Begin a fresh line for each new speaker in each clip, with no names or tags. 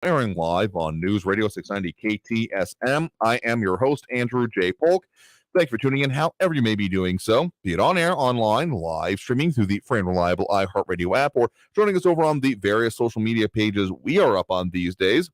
airing live on News Radio 690 KTSM. I am your host, Andrew J. Polk. Thank you for tuning in however you may be doing so, be it on air, online, live streaming through the free and reliable iHeartRadio app, or joining us over on the various social media pages we are up on these days.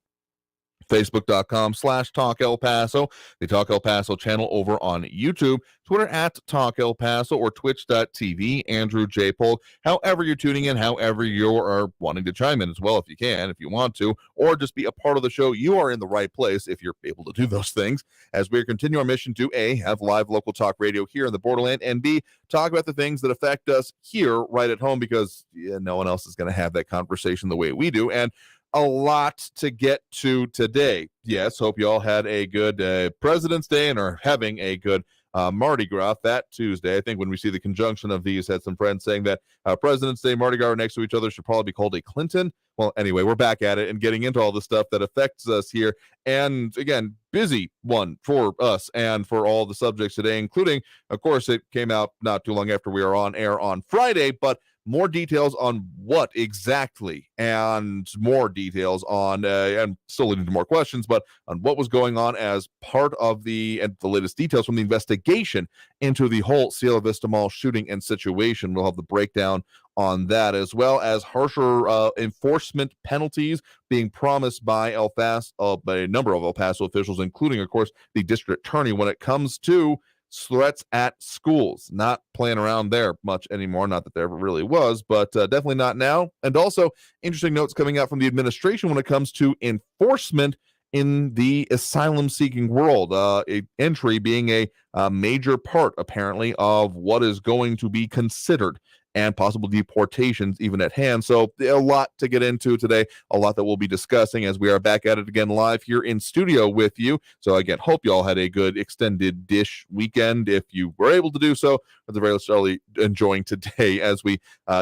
Facebook.com/Talk El Paso, the Talk El Paso channel over on YouTube, Twitter at Talk El Paso, or Twitch.tv, Andrew J. Polk. However you're tuning in, however you are wanting to chime in as well, if you can, if you want to, or just be a part of the show, you are in the right place if you're able to do those things, as we continue our mission to A, have live local talk radio here in the borderland, and B, talk about the things that affect us here right at home, because no one else is going to have that conversation the way we do. And a lot to get to today. Yes, hope you all had a good President's Day and are having a good Mardi Gras that Tuesday. I think when we see the conjunction of these, had some friends saying that President's Day, Mardi Gras next to each other should probably be called a Clinton. Well, anyway, we're back at it and getting into all the stuff that affects us here. And again, busy one for us and for all the subjects today, including, of course, it came out not too long after we were on air on Friday, but more details on what exactly, and more details on, and still leading to more questions, but on what was going on as part of the latest details from the investigation into the whole Cielo Vista Mall shooting and situation. We'll have the breakdown on that, as well as harsher enforcement penalties being promised by by a number of El Paso officials, including, of course, the district attorney, when it comes to threats at schools. Not playing around there much anymore. Not that there ever really was, but definitely not now. And also, interesting notes coming out from the administration when it comes to enforcement in the asylum-seeking world. Entry being a major part, apparently, of what is going to be considered, and possible deportations even at hand. So a lot to get into today, a lot that we'll be discussing as we are back at it again live here in studio with you. So again, hope you all had a good extended dish weekend if you were able to do so, at the very least, really enjoying today as we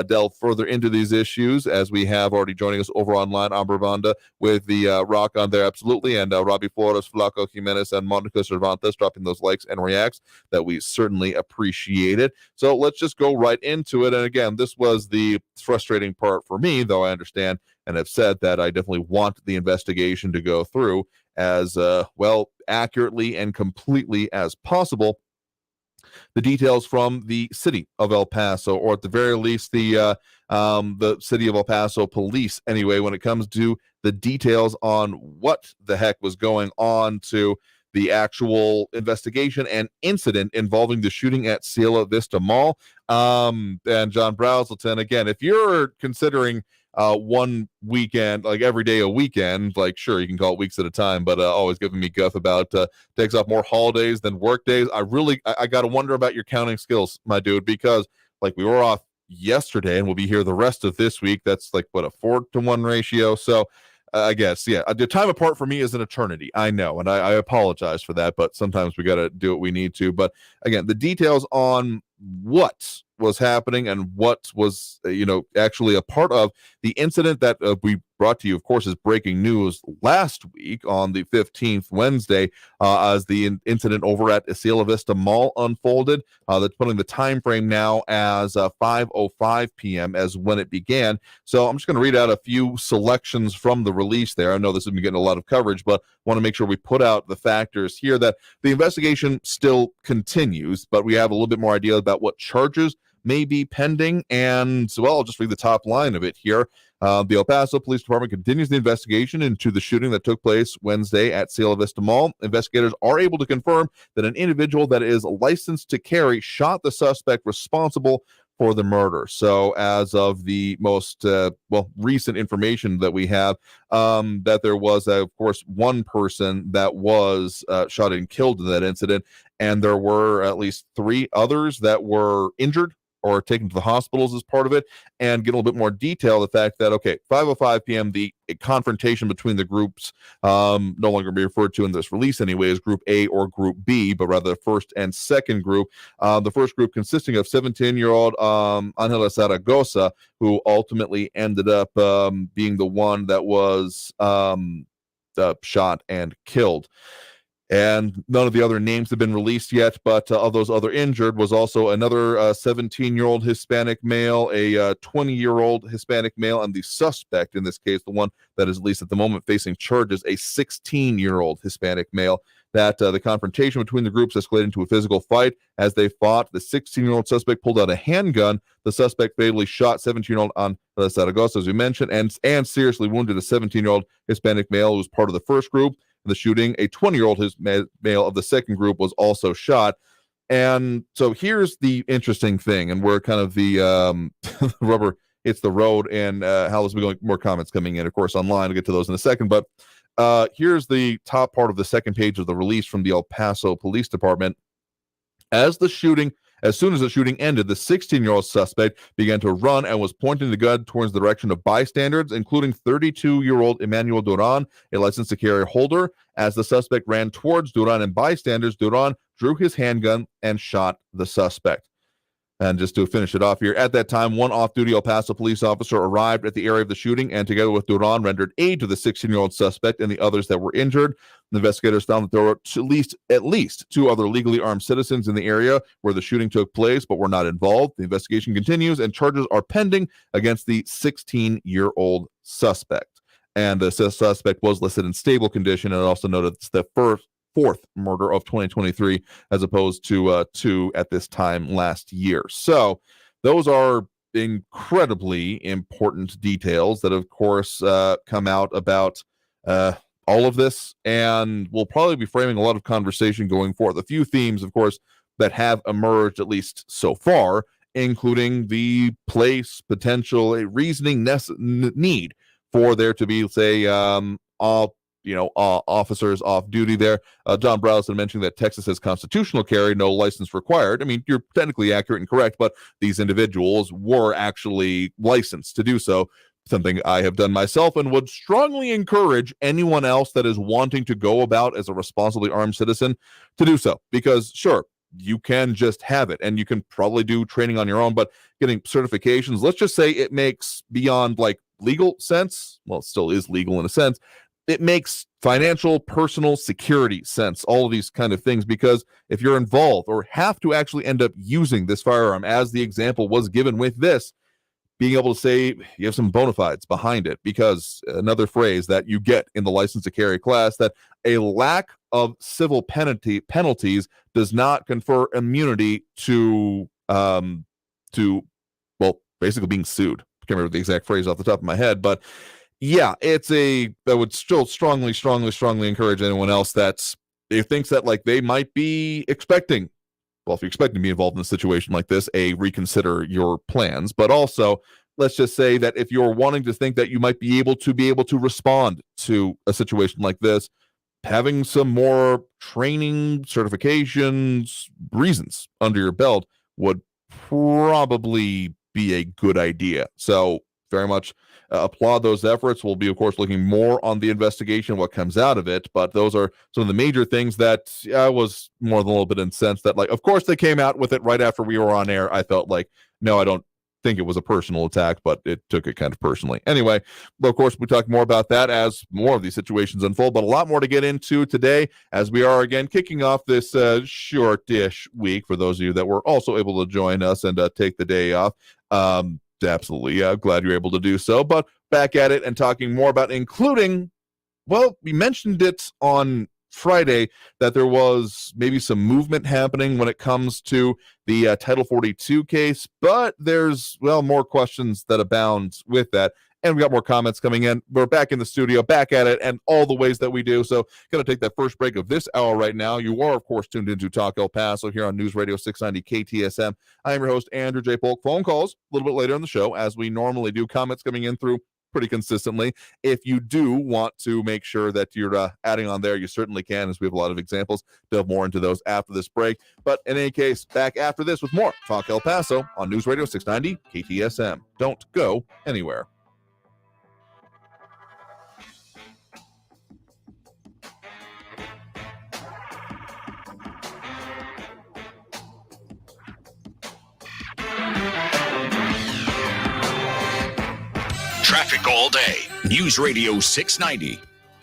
delve further into these issues, as we have already joining us over online, Ambrevanda with the rock on there, absolutely, and Robbie Flores, Flaco Jimenez, and Monica Cervantes dropping those likes and reacts that we certainly appreciate it. So let's just go right into it. And again, this was the frustrating part for me, though I understand and have said that I definitely want the investigation to go through as well accurately and completely as possible. The details from the city of El Paso, or at the very least the city of El Paso police, anyway, when it comes to the details on what the heck was going on to the actual investigation and incident involving the shooting at Cielo Vista Mall. And John Brazelton, again, if you're considering one weekend, like every day a weekend, like sure, you can call it weeks at a time, but always giving me guff about takes off more holidays than work days. I got to wonder about your counting skills, my dude, because like we were off yesterday and we'll be here the rest of this week. That's like what, a 4-to-1 ratio. So I guess, yeah, the time apart for me is an eternity. I know, and I apologize for that, but sometimes we got to do what we need to. But again, the details on what was happening and what was, actually a part of the incident that we brought to you, of course, is breaking news last week on the 15th, Wednesday, as the incident over at Cielo Vista Mall unfolded. That's putting the time frame now as 5:05 p.m. as when it began. So I'm just going to read out a few selections from the release there. I know this has been getting a lot of coverage, but want to make sure we put out the factors here that the investigation still continues, but we have a little bit more idea about what charges may be pending. And well, I'll just read the top line of it here. The El Paso Police Department continues the investigation into the shooting that took place Wednesday at Cielo Vista Mall. Investigators are able to confirm that an individual that is licensed to carry shot the suspect responsible for the murder. So as of the most recent information that we have, that there was, of course, one person that was shot and killed in that incident, and there were at least 3 others that were injured or taken to the hospitals as part of it. And get a little bit more detail, the fact that, 5:05 p.m., the confrontation between the groups, no longer be referred to in this release anyway as Group A or Group B, but rather the first and second group. The first group consisting of 17-year-old Angela Zaragoza, who ultimately ended up being the one that was shot and killed. And none of the other names have been released yet, but of those other injured was also another 17-year-old Hispanic male, a 20-year-old Hispanic male, and the suspect in this case, the one that is at least at the moment facing charges, a 16-year-old Hispanic male. That the confrontation between the groups escalated into a physical fight. As they fought, the 16-year-old suspect pulled out a handgun. The suspect fatally shot 17-year-old on Zaragoza, as we mentioned, and seriously wounded a 17-year-old Hispanic male who was part of the first group. The shooting, a 20-year-old male of the second group was also shot. And so here's the interesting thing, and where kind of the rubber hits the road, and how this will be going. More comments coming in, of course, online. We'll get to those in a second. But here's the top part of the second page of the release from the El Paso Police Department. As soon as the shooting ended, the 16-year-old suspect began to run and was pointing the gun towards the direction of bystanders, including 32-year-old Emmanuel Duran, a license to carry holder. As the suspect ran towards Duran and bystanders, Duran drew his handgun and shot the suspect. And just to finish it off here, at that time, one off-duty El Paso police officer arrived at the area of the shooting and, together with Duran, rendered aid to the 16-year-old suspect and the others that were injured. The investigators found that there were at least two other legally armed citizens in the area where the shooting took place, but were not involved. The investigation continues, and charges are pending against the 16-year-old suspect. And the suspect was listed in stable condition, and also noted it's the fourth murder of 2023 as opposed to two at this time last year. So those are incredibly important details that, of course, come out about all of this, and we'll probably be framing a lot of conversation going forward. A few themes, of course, that have emerged, at least so far, including the place, potential, a reasoning need for there to be, say, officers off duty there. John Browson mentioning that Texas has constitutional carry, no license required. I mean, you're technically accurate and correct, but these individuals were actually licensed to do so, something I have done myself and would strongly encourage anyone else that is wanting to go about as a responsibly armed citizen to do so. Because, sure, you can just have it, and you can probably do training on your own, but getting certifications, let's just say it makes beyond like legal sense. Well, it still is legal in a sense. It makes financial, personal security sense, all of these kind of things, because if you're involved or have to actually end up using this firearm, as the example was given with this, being able to say you have some bona fides behind it, because another phrase that you get in the license to carry class, that a lack of civil penalties does not confer immunity to basically being sued. I can't remember the exact phrase off the top of my head, but yeah, I would still strongly encourage anyone else that thinks that like they might be expecting, well, if you're expecting to be involved in a situation like this, reconsider your plans. But also, let's just say that if you're wanting to think that you might be able to respond to a situation like this, having some more training, certifications, reasons under your belt would probably be a good idea. So very much applaud those efforts. We'll be, of course, looking more on the investigation, what comes out of it. But those are some of the major things that I was more than a little bit incensed that, like, of course, they came out with it right after we were on air. I felt like, no, I don't think it was a personal attack, but it took it kind of personally. Anyway, but of course, we talk more about that as more of these situations unfold, but a lot more to get into today as we are again kicking off this short-ish week for those of you that were also able to join us and take the day off. Absolutely. Glad you're able to do so. But back at it and talking more about, including, well, we mentioned it on Friday that there was maybe some movement happening when it comes to the Title 42 case, but there's, well, more questions that abound with that. And we got more comments coming in. We're back in the studio, back at it, and all the ways that we do. So, going to take that first break of this hour right now. You are, of course, tuned into Talk El Paso here on News Radio 690 KTSM. I am your host, Andrew J. Polk. Phone calls a little bit later in the show, as we normally do. Comments coming in through pretty consistently. If you do want to make sure that you're adding on there, you certainly can, as we have a lot of examples. Delve more into those after this break. But in any case, back after this with more Talk El Paso on News Radio 690 KTSM. Don't go anywhere.
Traffic all day. News Radio 690.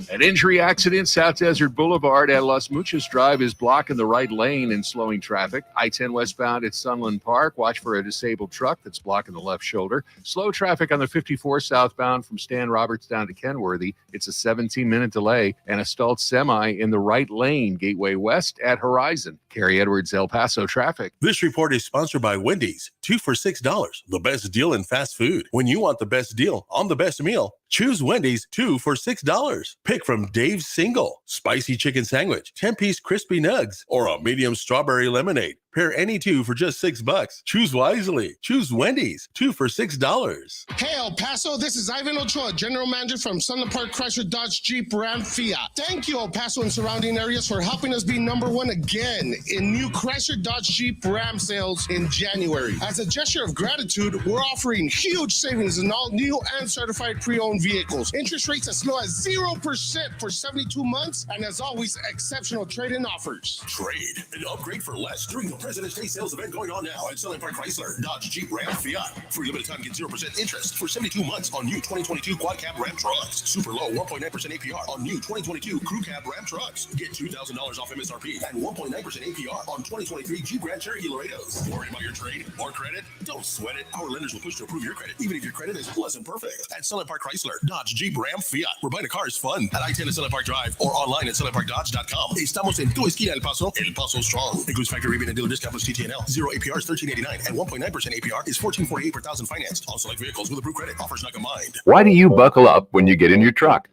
An injury accident, South Desert Boulevard at Las Muchas Drive is blocking the right lane and slowing traffic. I-10 westbound at Sunland Park. Watch for a disabled truck that's blocking the left shoulder. Slow traffic on the 54 southbound from Stan Roberts down to Kenworthy. It's a 17-minute delay. And a stalled semi in the right lane, Gateway West at Horizon. Kerry Edwards, El Paso traffic.
This report is sponsored by Wendy's. 2 for $6. The best deal in fast food. When you want the best deal on the best meal, choose Wendy's 2 for $6. Pick from Dave's Single, Spicy Chicken Sandwich, 10-piece Crispy Nugs, or a medium strawberry lemonade. Pair any two for just $6. Choose wisely. Choose Wendy's 2 for $6.
Hey, El Paso, this is Ivan Ochoa, General Manager from Sunland Park Chrysler Dodge Jeep Ram Fiat. Thank you, El Paso and surrounding areas, for helping us be #1 again in new Chrysler Dodge Jeep Ram sales in January. As a gesture of gratitude, we're offering huge savings in all new and certified pre-owned vehicles. Interest rates as low as 0% for 72 months, and as always, exceptional trade-in offers.
Trade and upgrade for less during the President's Day sales event going on now at Sunland Park Chrysler, Dodge, Jeep, Ram, Fiat. For a limited time, get 0% interest for 72 months on new 2022 Quad Cab Ram trucks. Super low 1.9% APR on new 2022 Crew Cab Ram trucks. Get $2,000 off MSRP and 1.9% APR on 2023 Jeep Grand Cherokee Laredos. Worried about your trade or credit? Don't sweat it. Our lenders will push to approve your credit, even if your credit is less than perfect. At Sunland Park Chrysler, Dodge, Jeep, Ram, Fiat. Where buying a car is fun. At I-10 at Sunland Park Drive or online at sunlandparkdodge.com. Estamos en tu esquina, El Paso. El Paso Strong. Includes factory rebate and dealer discount plus TTNL. 0 APR is $13.89 and 1.9% APR is $14.48 per thousand financed. On select vehicles with approved credit. Offers not combined.
Why do you buckle up when you get in your truck?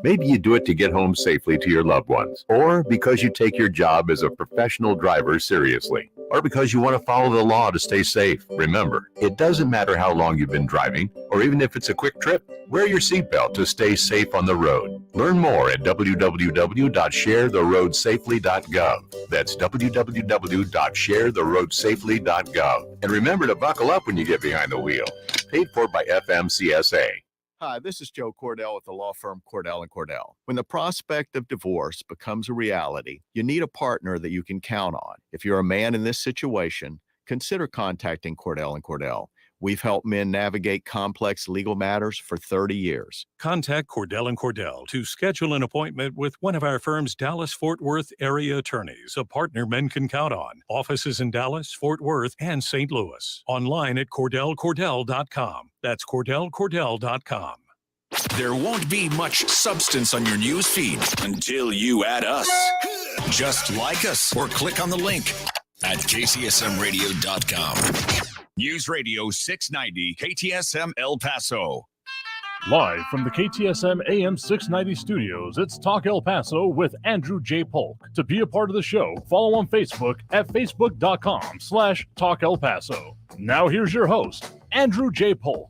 Maybe you do it to get home safely to your loved ones, or because you take your job as a professional driver seriously, or because you want to follow the law to stay safe. Remember, it doesn't matter how long you've been driving, or even if it's a quick trip. Wear your seatbelt to stay safe on the road. Learn more at www.sharetheroadsafely.gov. That's www.sharetheroadsafely.gov. And remember to buckle up when you get behind the wheel. Paid for by FMCSA.
Hi, this is Joe Cordell with the law firm Cordell & Cordell. When the prospect of divorce becomes a reality, you need a partner that you can count on. If you're a man in this situation, consider contacting Cordell & Cordell. We've helped men navigate complex legal matters for 30 years.
Contact Cordell & Cordell to schedule an appointment with one of our firm's Dallas-Fort Worth area attorneys, a partner men can count on. Offices in Dallas, Fort Worth, and St. Louis. Online at CordellCordell.com. That's CordellCordell.com.
There won't be much substance on your news feed until you add us. Just like us or click on the link at KCSMradio.com. News Radio 690 KTSM El Paso.
Live from the KTSM AM 690 studios, it's Talk El Paso with Andrew J. Polk. To be a part of the show, follow on Facebook at facebook.com/Talk El Paso. Now here's your host, Andrew J. Polk.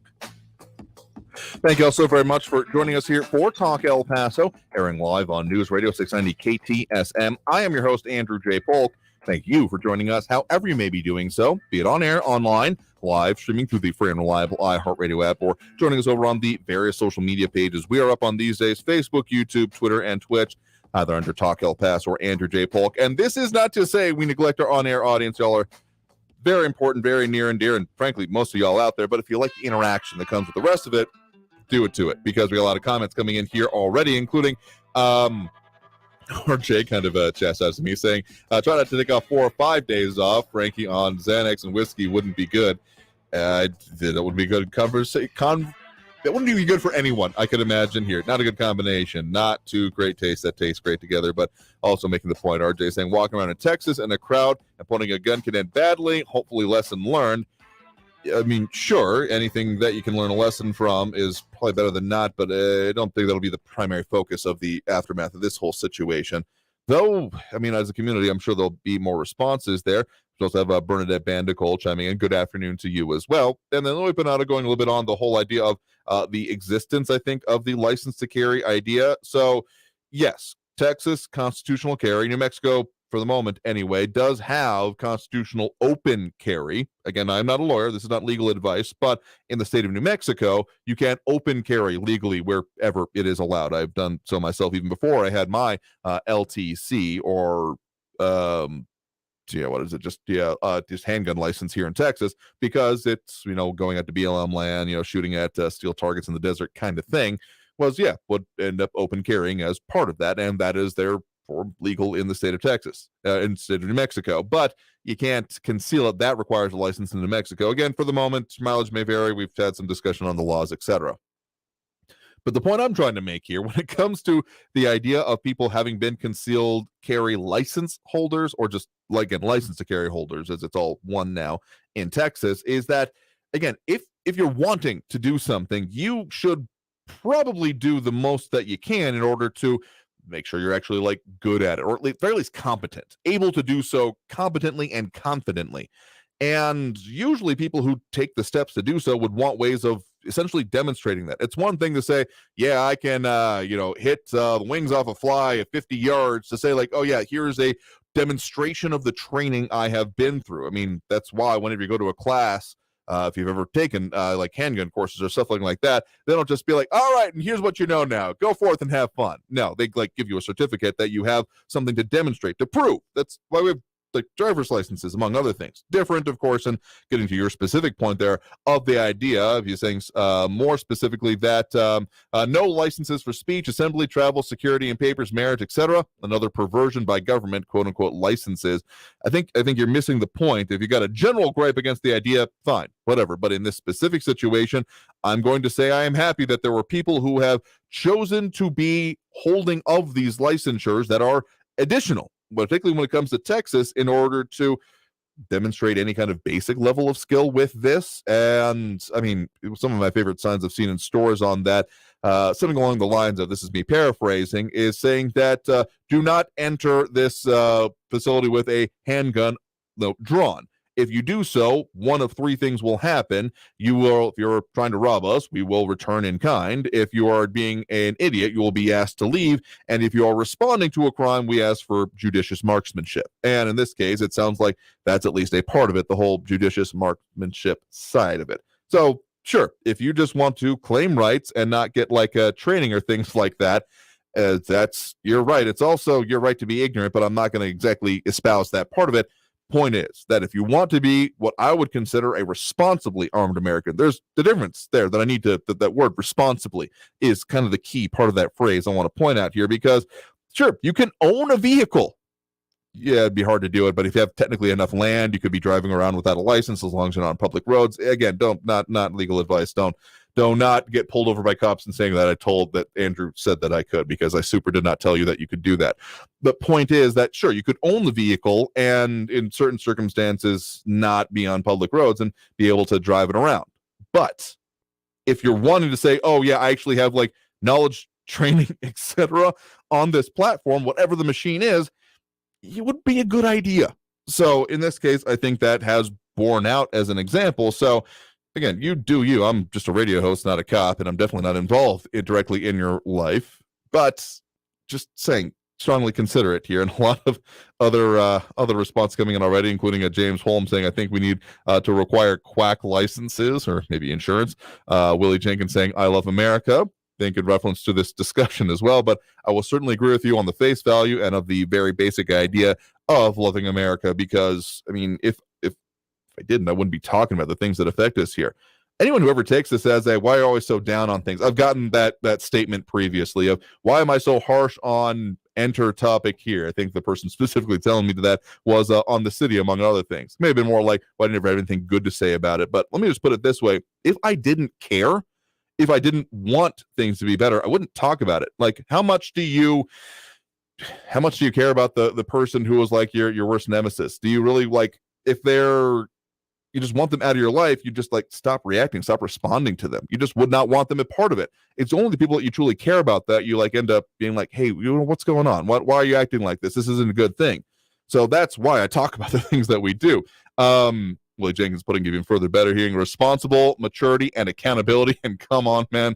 Thank you all so very much for joining us here for Talk El Paso, airing live on News Radio 690 KTSM. I am your host, Andrew J. Polk. Thank you for joining us, however you may be doing so, be it on air, online, live, streaming through the free and reliable iHeartRadio app, or joining us over on the various social media pages. We are up on these days, Facebook, YouTube, Twitter, and Twitch, either under Talk El Paso or Andrew J. Polk. And this is not to say we neglect our on-air audience. Y'all are very important, very near and dear, and frankly, most of y'all out there. But if you like the interaction that comes with the rest of it, do it to it, because we got a lot of comments coming in here already, including RJ kind of chastised me, saying, try not to take off 4 or 5 days off. Frankie, on Xanax and whiskey wouldn't be good. That wouldn't be good conversation. That wouldn't be good for anyone, I could imagine here. Not a good combination. Not two great tastes that taste great together, but also making the point, RJ saying, walking around in Texas in a crowd and pointing a gun can end badly. Hopefully lesson learned. I mean, sure, anything that you can learn a lesson from is probably better than not, but I don't think that'll be the primary focus of the aftermath of this whole situation. Though, I mean, as a community, I'm sure there'll be more responses there. We also have Bernadette Bandicole chiming in. Good afternoon to you as well. And then Louis Panada going a little bit on the whole idea of the existence, I think, of the license to carry idea. So, yes, Texas, constitutional carry. New Mexico, for the moment anyway, does have constitutional open carry. Again, I'm not a lawyer. This is not legal advice. But in the state of New Mexico, you can open carry legally wherever it is allowed. I've done so myself even before I had my LTC or just handgun license here in Texas, because it's, going out to BLM land, shooting at steel targets in the desert kind of thing. would end up open carrying as part of that, and that is therefore legal in the state of Texas, in the state of New Mexico. But you can't conceal it. That requires a license in New Mexico. Again, for the moment, mileage may vary. We've had some discussion on the laws, etc. But the point I'm trying to make here, when it comes to the idea of people having been concealed carry license holders, or just like in license to carry holders, as it's all one now in Texas, is that, again, if you're wanting to do something, you should probably do the most that you can in order to make sure you're actually like good at it, or at least very least competent, able to do so competently and confidently. And usually people who take the steps to do so would want ways of essentially demonstrating that. It's one thing to say, yeah, I can, hit the wings off a fly at 50 yards, to say like, oh yeah, here's a demonstration of the training I have been through. I mean, that's why whenever you go to a class, if you've ever taken like handgun courses or stuff like that, they don't just be like, all right, and here's what you know now, go forth and have fun. No, they like give you a certificate that you have something to demonstrate, to prove. That's why we have like driver's licenses, among other things. Different, of course, and getting to your specific point there of the idea of you saying more specifically that no licenses for speech, assembly, travel, security, and papers, marriage, etc. Another perversion by government, quote unquote, licenses. I think you're missing the point. If you got a general gripe against the idea, fine, whatever. But in this specific situation, I'm going to say I am happy that there were people who have chosen to be holding of these licensures that are additional, particularly when it comes to Texas, in order to demonstrate any kind of basic level of skill with this. And I mean, some of my favorite signs I've seen in stores on that, something along the lines of, this is me paraphrasing, is saying that do not enter this facility with a handgun drawn. If you do so, one of three things will happen. You will, if you're trying to rob us, we will return in kind. If you are being an idiot, you will be asked to leave. And if you are responding to a crime, we ask for judicious marksmanship. And in this case, it sounds like that's at least a part of it, the whole judicious marksmanship side of it. So sure, if you just want to claim rights and not get like a training or things like that, you're right. It's also your right to be ignorant, but I'm not going to exactly espouse that part of it. Point is that if you want to be what I would consider a responsibly armed American, there's the difference there that I need to, that word responsibly is kind of the key part of that phrase I want to point out here, because sure, you can own a vehicle. Yeah, it'd be hard to do it, but if you have technically enough land, you could be driving around without a license as long as you're not on public roads. Again, not legal advice. Do not get pulled over by cops and saying that Andrew said that I could, because I super did not tell you that you could do that. The point is that sure, you could own the vehicle and in certain circumstances not be on public roads and be able to drive it around. But if you're wanting to say, oh yeah, I actually have like knowledge, training, etc. on this platform, whatever the machine is, it would be a good idea. So in this case, I think that has borne out as an example. So again, you do you. I'm just a radio host, not a cop, and I'm definitely not involved directly in your life. But just saying, strongly consider it here. And a lot of other response coming in already, including a James Holmes saying, I think we need to require quack licenses or maybe insurance. Willie Jenkins saying, I love America. I think in reference to this discussion as well. But I will certainly agree with you on the face value and of the very basic idea of loving America, because, I mean, if I didn't, I wouldn't be talking about the things that affect us here. Anyone who ever takes this as a, why are you always so down on things? I've gotten that statement previously of, why am I so harsh on enter topic here? I think the person specifically telling me that was on the city, among other things. May have been more like, well, I never have anything good to say about it. But let me just put it this way. If I didn't care, if I didn't want things to be better, I wouldn't talk about it. Like, how much do you care about the person who was like your worst nemesis? Do you really, like, if you just want them out of your life, you just like stop reacting, stop responding to them. You just would not want them a part of it. It's only the people that you truly care about that you like end up being like, hey, what's going on? Why are you acting like this? This isn't a good thing. So that's why I talk about the things that we do. Willie Jenkins putting even further better here, responsible, maturity, and accountability. And come on, man,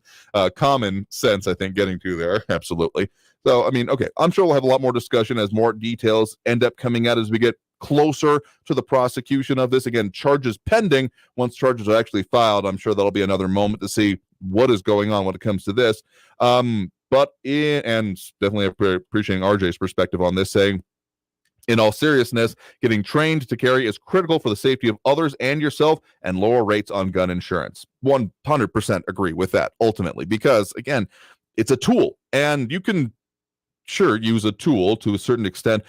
common sense, I think, getting to there. Absolutely. So, I mean, okay, I'm sure we'll have a lot more discussion as more details end up coming out as we get closer to the prosecution of this. Again, charges pending. Once charges are actually filed, I'm sure that'll be another moment to see what is going on when it comes to this. And definitely appreciating RJ's perspective on this, saying, in all seriousness, getting trained to carry is critical for the safety of others and yourself, and lower rates on gun insurance. 100% agree with that, ultimately, because, again, it's a tool, and you can sure use a tool to a certain extent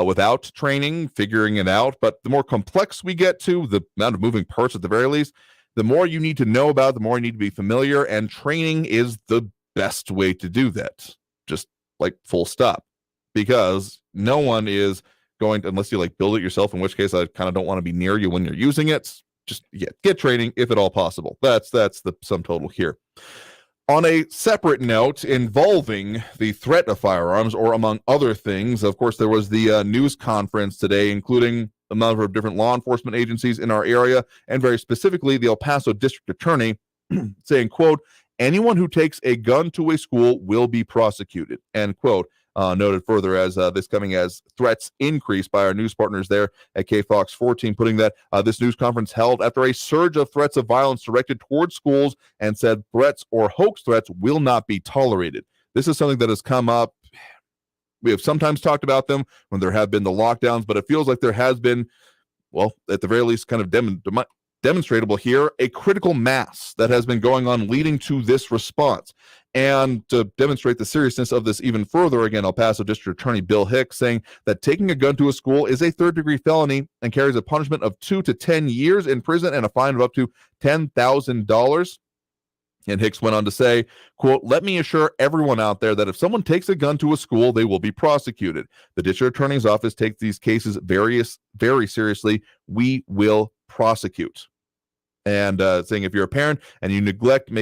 without training, figuring it out. But the more complex we get to, the amount of moving parts at the very least, the more you need to know about, the more you need to be familiar, and training is the best way to do that. Just like full stop, because no one is going to, unless you like build it yourself, in which case I kind of don't want to be near you when you're using it. Just get training if at all possible. That's the sum total here. On a separate note involving the threat of firearms, or among other things, of course, there was the news conference today, including a number of different law enforcement agencies in our area, and very specifically the El Paso District Attorney saying, quote, anyone who takes a gun to a school will be prosecuted, end quote. Noted further as this coming as threats increase by our news partners there at KFOX 14, putting that this news conference held after a surge of threats of violence directed towards schools, and said threats or hoax threats will not be tolerated. This is something that has come up. We have sometimes talked about them when there have been the lockdowns, but it feels like there has been, well, at the very least, kind of demonstratable here, a critical mass that has been going on leading to this response. And to demonstrate the seriousness of this even further, again, El Paso District Attorney Bill Hicks saying that taking a gun to a school is a third-degree felony and carries a punishment of 2 to 10 years in prison and a fine of up to $10,000. And Hicks went on to say, quote, let me assure everyone out there that if someone takes a gun to a school, they will be prosecuted. The district attorney's office takes these cases very seriously. We will prosecute. And saying if you're a parent and you negligently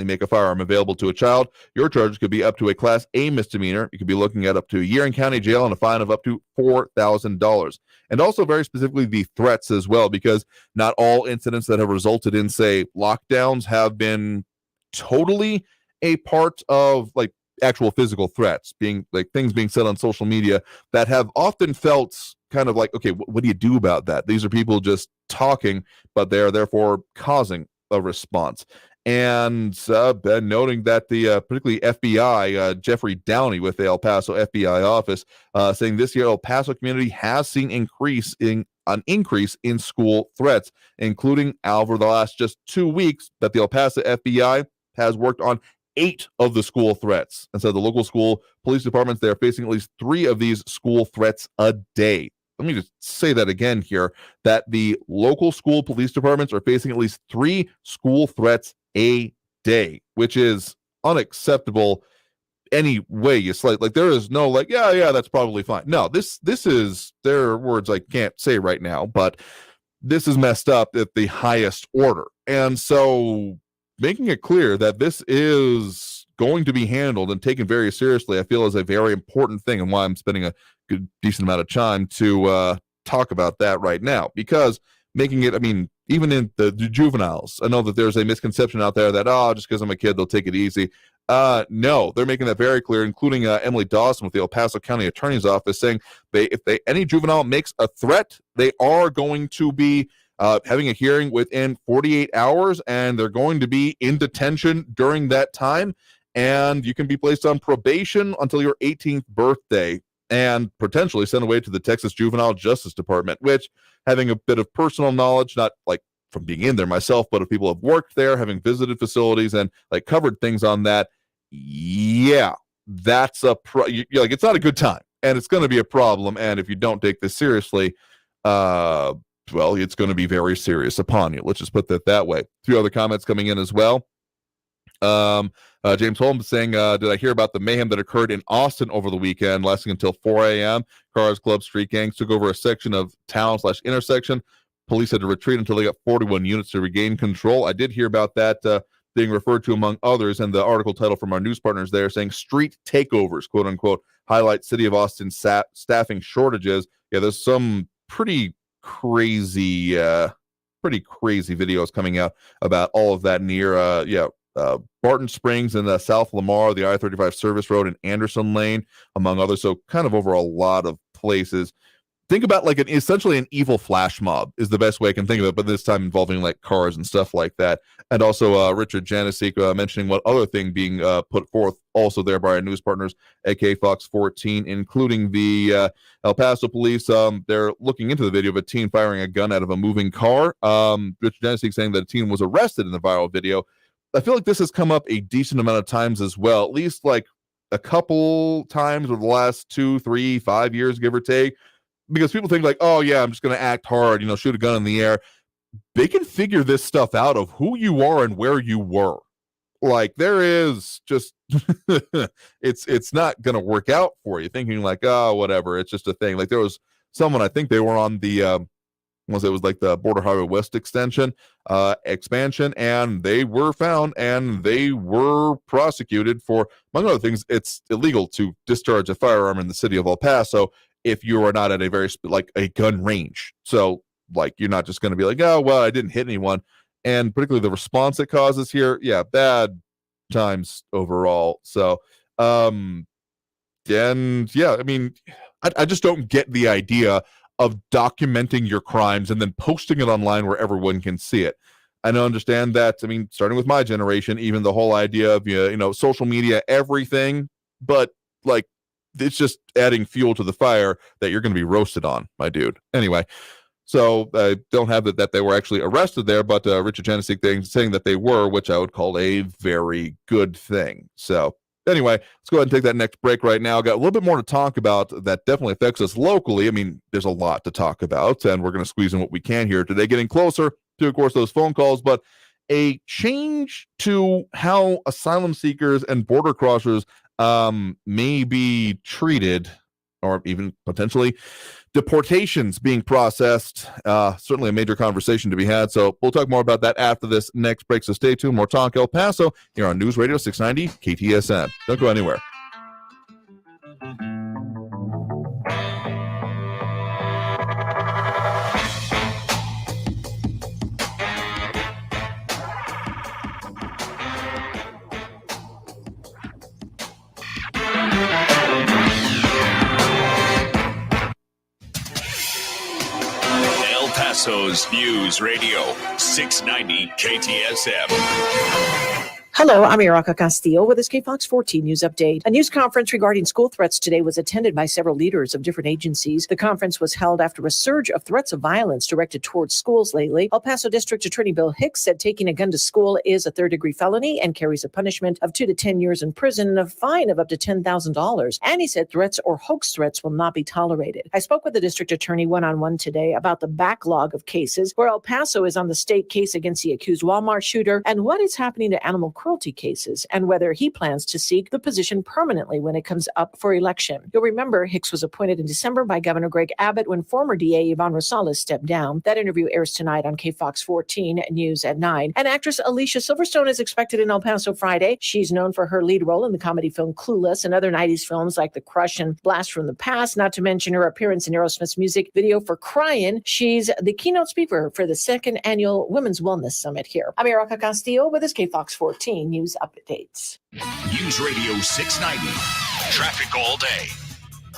make a firearm available to a child, your charges could be up to a Class A misdemeanor. You could be looking at up to a year in county jail and a fine of up to $4,000. And also very specifically the threats as well, because not all incidents that have resulted in, say, lockdowns have been totally a part of like actual physical threats, being like things being said on social media that have often felt kind of like, okay, what do you do about that? These are people just talking, but they are therefore causing a response. And been noting that the particularly FBI, Jeffrey Downey with the El Paso FBI office, saying this year El Paso community has seen an increase in school threats, including over the last just 2 weeks that the El Paso FBI has worked on 8 of the school threats. And so the local school police departments, they're facing at least 3 of these school threats a day. Let me just say that again here, that the local school police departments are facing at least 3 school threats a day, which is unacceptable any way you slice. Like there is no like, yeah, that's probably fine. No, this is, there are words I can't say right now, but this is messed up at the highest order. And so making it clear that this is going to be handled and taken very seriously, I feel is a very important thing, and why I'm spending a good decent amount of time to talk about that right now, because making it, I mean, even in the juveniles, I know that there's a misconception out there that, just because I'm a kid, they'll take it easy. No, they're making that very clear, including Emily Dawson with the El Paso County Attorney's Office, saying if any juvenile makes a threat, they are going to be having a hearing within 48 hours, and they're going to be in detention during that time, and you can be placed on probation until your 18th birthday and potentially sent away to the Texas Juvenile Justice Department, which, having a bit of personal knowledge, not like from being in there myself, but if people have worked there, having visited facilities and like covered things on that, yeah, that's a you're like, it's not a good time, and it's going to be a problem, and if you don't take this seriously, well, it's going to be very serious upon you. Let's just put that way. 3 other comments coming in as well. James Holmes saying, did I hear about the mayhem that occurred in Austin over the weekend, lasting until 4 a.m.? Cars, clubs, street gangs took over a section of town/intersection. Police had to retreat until they got 41 units to regain control. I did hear about that being referred to among others, and the article title from our news partners there saying street takeovers, quote unquote, highlight City of Austin staffing shortages. Yeah, there's some pretty crazy videos coming out about all of that near Barton Springs and South Lamar, the I-35 service road, and Anderson Lane, among others. So kind of over a lot of places. Think about like essentially an evil flash mob is the best way I can think of it, but this time involving like cars and stuff like that. And also Richard Janicek mentioning one other thing being put forth also there by our news partners at KFOX 14, including the El Paso police. They're looking into the video of a teen firing a gun out of a moving car. Richard Janicek saying that a teen was arrested in the viral video. I feel like this has come up a decent amount of times as well, at least like a couple times over the last 2, 3, 5 years, give or take, because people think like, oh yeah, I'm just going to act hard, shoot a gun in the air. They can figure this stuff out of who you are and where you were. Like there is just, it's not going to work out for you thinking like, oh, whatever. It's just a thing. Like there was someone, I think they were on the, it was like the Border Highway West expansion, and they were found and they were prosecuted for, among other things, it's illegal to discharge a firearm in the city of El Paso if you are not at a very, like a gun range. So like, you're not just going to be like, oh, well, I didn't hit anyone. And particularly the response it causes here, yeah, bad times overall. So, and yeah, I mean, I just don't get the idea of documenting your crimes and then posting it online where everyone can see it. I don't understand that. I mean, starting with my generation, even the whole idea of, social media, everything, but like, it's just adding fuel to the fire that you're going to be roasted on, my dude. Anyway, so I don't have that they were actually arrested there, but Richard Janicek saying that they were, which I would call a very good thing. So anyway, let's go ahead and take that next break right now. Got a little bit more to talk about that definitely affects us locally. I mean, there's a lot to talk about, and we're going to squeeze in what we can here today, getting closer to, of course, those phone calls, but a change to how asylum seekers and border crossers may be treated, or even potentially deportations being processed. Certainly a major conversation to be had. So we'll talk more about that after this next break. So stay tuned. More Talk El Paso here on News Radio 690 KTSM. Don't go anywhere.
El Paso's News Radio 690 KTSM.
Hello, I'm Erica Castillo with this KFOX 14 News Update. A news conference regarding school threats today was attended by several leaders of different agencies. The conference was held after a surge of threats of violence directed towards schools lately. El Paso District Attorney Bill Hicks said taking a gun to school is a third-degree felony and carries a punishment of 2 to 10 years in prison and a fine of up to $10,000. And he said threats or hoax threats will not be tolerated. I spoke with the district attorney one-on-one today about the backlog of cases where El Paso is on the state case against the accused Walmart shooter and what is happening to animal cruelty cases and whether he plans to seek the position permanently when it comes up for election. You'll remember Hicks was appointed in December by Governor Greg Abbott when former DA Yvonne Rosales stepped down. That interview airs tonight on KFOX 14 News at 9. And actress Alicia Silverstone is expected in El Paso Friday. She's known for her lead role in the comedy film Clueless and other 90s films like The Crush and Blast from the Past, not to mention her appearance in Aerosmith's music video for Crying. She's the keynote speaker for the second annual Women's Wellness Summit here. I'm Erica Castillo with this KFOX 14 News Updates.
News Radio 690. Traffic all day.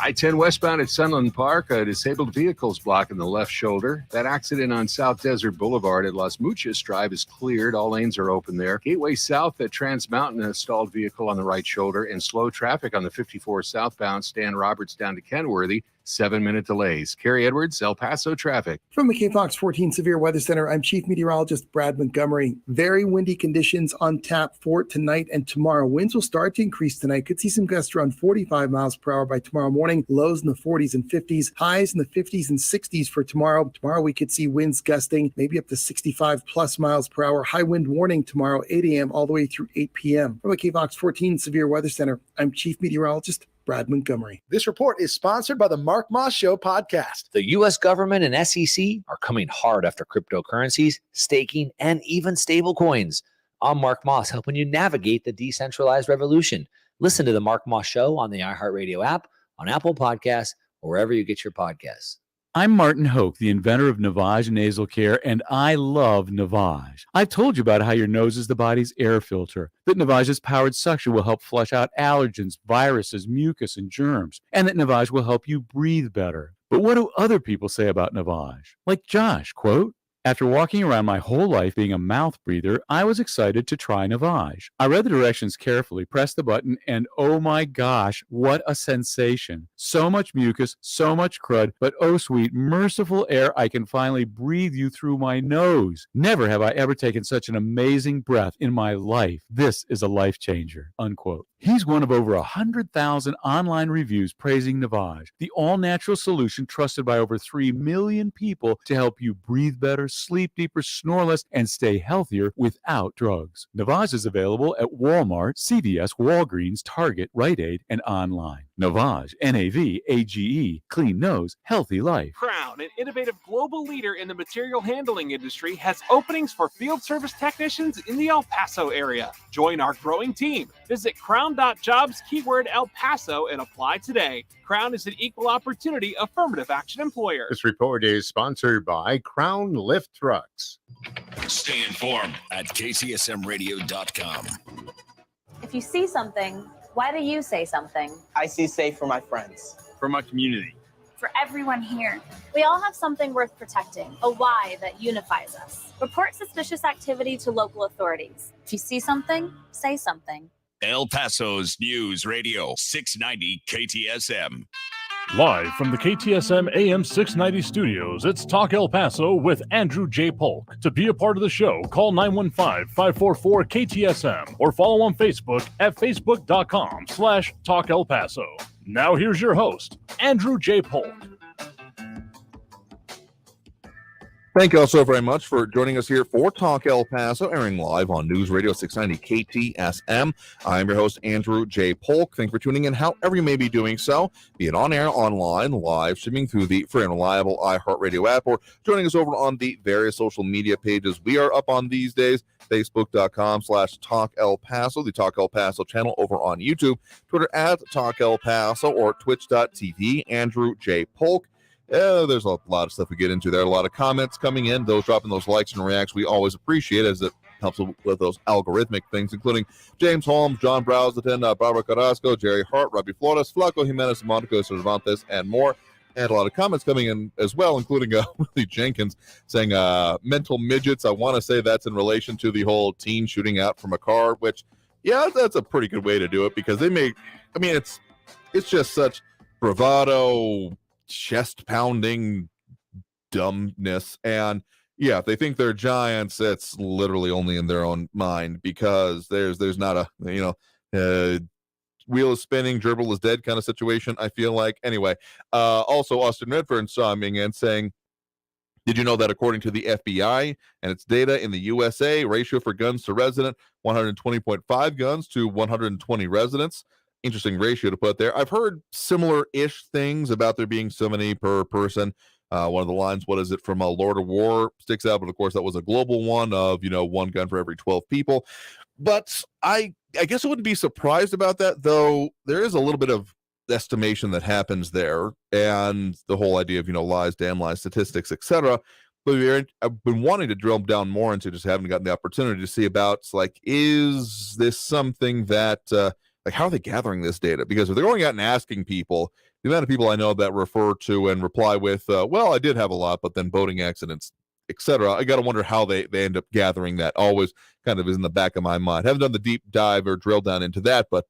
I-10 westbound at Sunland Park, a disabled vehicle is blocking the left shoulder. That accident on South Desert Boulevard at Las Muchas Drive is cleared. All lanes are open there. Gateway South at Trans Mountain, a stalled vehicle on the right shoulder, and slow traffic on the 54 southbound Stan Roberts down to Kenworthy. 7-minute delays. Kerry Edwards, El Paso traffic.
From the KFOX 14 Severe Weather Center, I'm Chief Meteorologist Brad Montgomery. Very windy conditions on tap for tonight and tomorrow. Winds will start to increase tonight. Could see some gusts around 45 miles per hour by tomorrow morning. Lows in the 40s and 50s. Highs in the 50s and 60s for tomorrow. Tomorrow we could see winds gusting maybe up to 65 plus miles per hour. High wind warning tomorrow 8 a.m. all the way through 8 p.m. From the KFOX 14 Severe Weather Center, I'm Chief Meteorologist Brad Montgomery.
This report is sponsored by the Mark Moss Show podcast.
The U.S. government and SEC are coming hard after cryptocurrencies, staking, and even stablecoins. I'm Mark Moss, helping you navigate the decentralized revolution. Listen to the Mark Moss Show on the iHeartRadio app, on Apple Podcasts, or wherever you get your podcasts.
I'm Martin Hoke, the inventor of Navage Nasal Care, and I love Navage. I've told you about how your nose is the body's air filter, that Navage's powered suction will help flush out allergens, viruses, mucus, and germs, and that Navage will help you breathe better. But what do other people say about Navage? Like Josh, quote, After walking around my whole life being a mouth breather, I was excited to try Navage. I read the directions carefully, pressed the button, and oh my gosh, what a sensation. So much mucus, so much crud, but oh sweet, merciful air, I can finally breathe you through my nose. Never have I ever taken such an amazing breath in my life. This is a life changer, unquote. He's one of over 100,000 online reviews praising Navage, the all-natural solution trusted by over 3 million people to help you breathe better, sleep deeper, snore less, and stay healthier without drugs. Navage is available at Walmart, CVS, Walgreens, Target, Rite Aid, and online. Navage, N-A-V-A-G-E, clean nose, healthy life.
Crown, an innovative global leader in the material handling industry, has openings for field service technicians in the El Paso area. Join our growing team. Visit crown.jobs keyword El Paso and apply today. Crown is an equal opportunity affirmative action employer.
This report is sponsored by Crown Lift Trucks.
Stay informed at ktsmradio.com.
If you see something, why do you say something?
I see safe for my friends.
For my community.
For everyone here. We all have something worth protecting, a why that unifies us. Report suspicious activity to local authorities. If you see something, say something.
El Paso's News Radio 690 KTSM.
Live from the KTSM AM 690 studios, it's Talk El Paso with Andrew J. Polk. To be a part of the show, call 915-544-KTSM or follow on Facebook at facebook.com/Talk El Paso. Now here's your host, Andrew J. Polk.
Thank you all so very much for joining us here for Talk El Paso, airing live on News Radio 690 KTSM. I'm your host, Andrew J. Polk. Thank you for tuning in however you may be doing so, be it on air, online, live, streaming through the free and reliable iHeartRadio app, or joining us over on the various social media pages we are up on these days, facebook.com/Talk El Paso, the Talk El Paso channel over on YouTube, Twitter at Talk El Paso, or twitch.tv, Andrew J. Polk. There's a lot of stuff we get into there. A lot of comments coming in. Those dropping those likes and reacts we always appreciate, as it helps with those algorithmic things, including James Holmes, John Browsleton, Barbara Carrasco, Jerry Hart, Robbie Flores, Flaco Jimenez, Monica Cervantes, and more. And a lot of comments coming in as well, including Willie Jenkins saying mental midgets. I want to say that's in relation to the whole teen shooting out from a car, which, yeah, that's a pretty good way to do it, because they make, I mean, it's just such bravado, chest pounding dumbness. And yeah, if they think they're giants, it's literally only in their own mind, because there's not a, wheel is spinning, gerbil is dead kind of situation, I feel like. Anyway, also Austin Redfern chiming in saying, did you know that according to the FBI and its data in the USA, ratio for guns to resident, 120.5 guns to 120 residents? Interesting ratio to put there. I've heard similar-ish things about there being so many per person. One of the lines, what is it, from Lord of War sticks out, but of course that was a global one of, one gun for every 12 people. But I guess I wouldn't be surprised about that, though there is a little bit of estimation that happens there, and the whole idea of, lies, damn lies, statistics, etc. But I've been wanting to drill down more into, just haven't gotten the opportunity to see about, like, is this something that, how are they gathering this data? Because if they're going out and asking people, the amount of people I know that refer to and reply with, well, I did have a lot, but then boating accidents, etc. I got to wonder how they end up gathering that. Always kind of is in the back of my mind. Haven't done the deep dive or drill down into that, but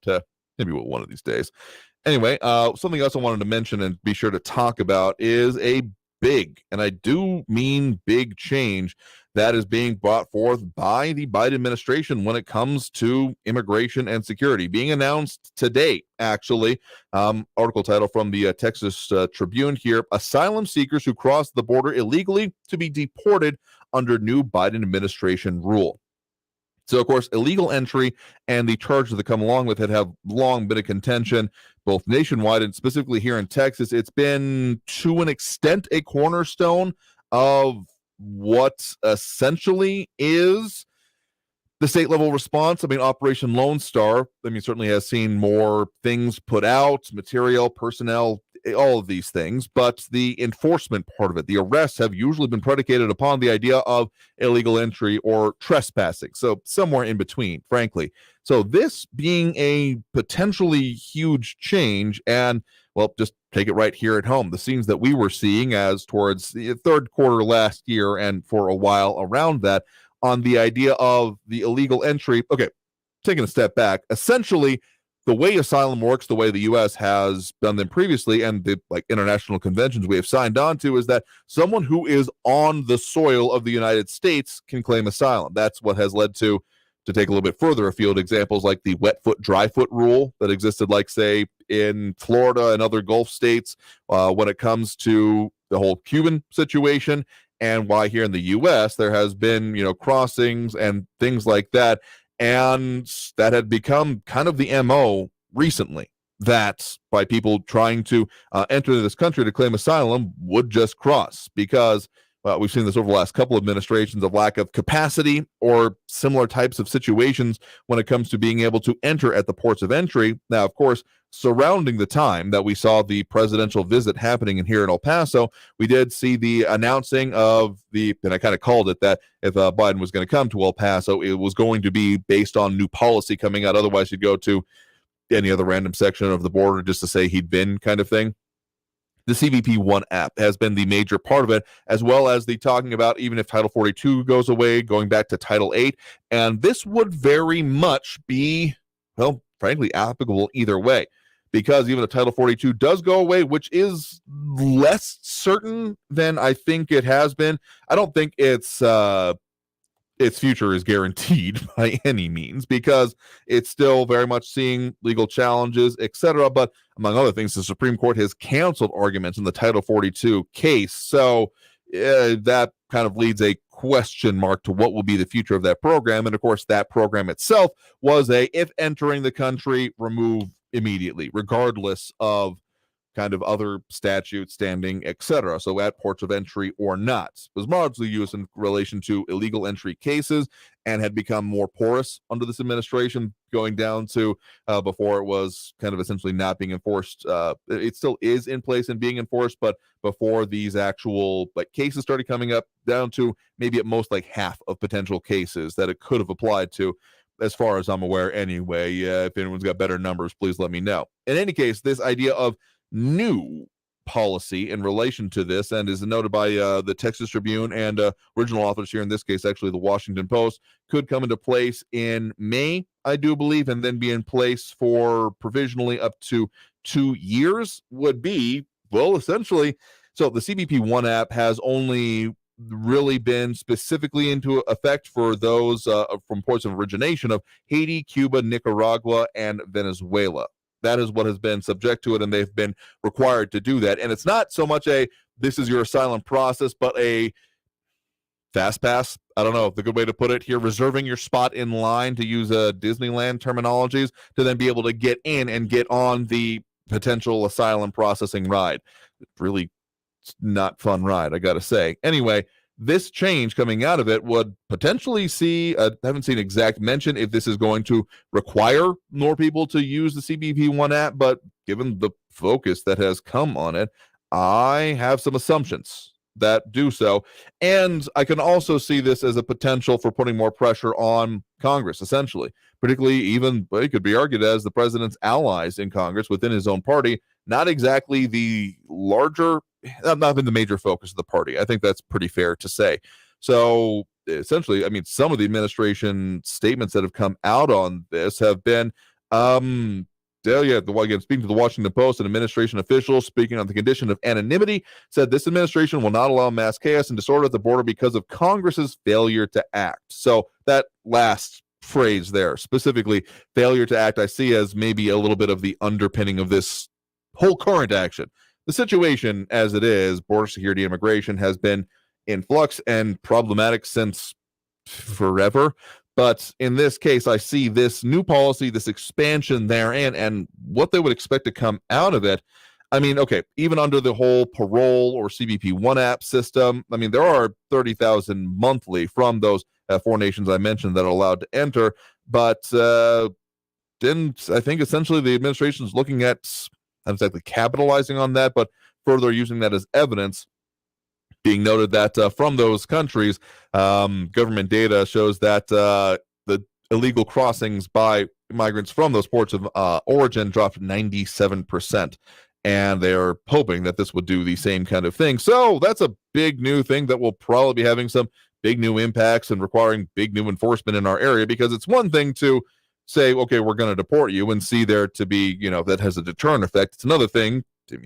maybe one of these days. Anyway, something else I wanted to mention and be sure to talk about is a big, and I do mean big, change that is being brought forth by the Biden administration when it comes to immigration and security, being announced today, actually. Article title from the Texas Tribune here: asylum seekers who cross the border illegally to be deported under new Biden administration rule. So, of course, illegal entry and the charges that come along with it have long been a contention, both nationwide and specifically here in Texas. It's been, to an extent, a cornerstone of what essentially is the state level response. I mean, Operation Lone Star, certainly has seen more things put out, material, personnel, all of these things, but the enforcement part of it, the arrests, have usually been predicated upon the idea of illegal entry or trespassing. So somewhere in between, frankly. So this being a potentially huge change, and, well, just take it right here at home. The scenes that we were seeing as towards the third quarter last year and for a while around that on the idea of the illegal entry. Okay, taking a step back, essentially the way asylum works, the way the U.S. has done them previously, and the international conventions we have signed on to, is that someone who is on the soil of the United States can claim asylum. That's what has led to take a little bit further afield, examples like the wet foot, dry foot rule that existed, like, say, in Florida and other Gulf states when it comes to the whole Cuban situation, and why here in the U.S. there has been, crossings and things like that. And that had become kind of the MO recently, that by people trying to enter this country to claim asylum would just cross, because we've seen this over the last couple of administrations of lack of capacity or similar types of situations when it comes to being able to enter at the ports of entry. Now, of course, surrounding the time that we saw the presidential visit happening in here in El Paso, we did see the announcing of and I kind of called it that if Biden was going to come to El Paso, it was going to be based on new policy coming out. Otherwise, you'd go to any other random section of the border just to say he'd been, kind of thing. The CBP One app has been the major part of it, as well as the talking about even if Title 42 goes away, going back to Title 8. And this would very much be, well, frankly, applicable either way, because even if Title 42 does go away, which is less certain than I think it has been, I don't think its future is guaranteed by any means, because it's still very much seeing legal challenges, etc. But among other things, the Supreme Court has canceled arguments in the Title 42 case. So that kind of leads a question mark to what will be the future of that program. And of course, that program itself was if entering the country, remove immediately, regardless of kind of other statutes, standing, etc. So at ports of entry or not. It was largely used in relation to illegal entry cases and had become more porous under this administration, going down to before it was kind of essentially not being enforced. It still is in place and being enforced, but before these actual cases started coming up, down to maybe at most half of potential cases that it could have applied to, as far as I'm aware anyway. If anyone's got better numbers, please let me know. In any case, this idea of new policy in relation to this, and is noted by the Texas Tribune and original authors here in this case, actually the Washington Post, could come into place in May, I do believe, and then be in place for provisionally up to 2 years, would be, well, essentially, so the CBP One app has only really been specifically into effect for those from ports of origination of Haiti, Cuba, Nicaragua, and Venezuela. That is what has been subject to it, and they've been required to do that. And it's not so much this is your asylum process, but a fast pass. I don't know the good way to put it here, reserving your spot in line, to use Disneyland terminologies, to then be able to get in and get on the potential asylum processing ride. Really not fun ride, I gotta say. Anyway, this change coming out of it would potentially see, I haven't seen exact mention if this is going to require more people to use the CBP One app, but given the focus that has come on it, I have some assumptions that do so. And I can also see this as a potential for putting more pressure on Congress, essentially, particularly even, it could be argued as the president's allies in Congress within his own party, not exactly the larger, not been the major focus of the party. I think that's pretty fair to say. So essentially, I mean, some of the administration statements that have come out on this have been, again, speaking to the Washington Post, an administration official speaking on the condition of anonymity said this administration will not allow mass chaos and disorder at the border because of Congress's failure to act. So that last phrase there, specifically failure to act, I see as maybe a little bit of the underpinning of this whole current action. The situation as it is, border security, immigration, has been in flux and problematic since forever. But in this case, I see this new policy, this expansion therein, and what they would expect to come out of it. I mean, okay, even under the whole parole or CBP One app system, I mean, there are 30,000 monthly from those 4 nations I mentioned that are allowed to enter. But then I think essentially the administration is looking at not exactly capitalizing on that, but further using that as evidence, being noted that from those countries, government data shows that the illegal crossings by migrants from those ports of origin dropped 97%. and they're hoping that this would do the same kind of thing. So that's a big new thing that will probably be having some big new impacts and requiring big new enforcement in our area, because it's one thing to say, okay, we're going to deport you and see there to be, that has a deterrent effect. It's another thing,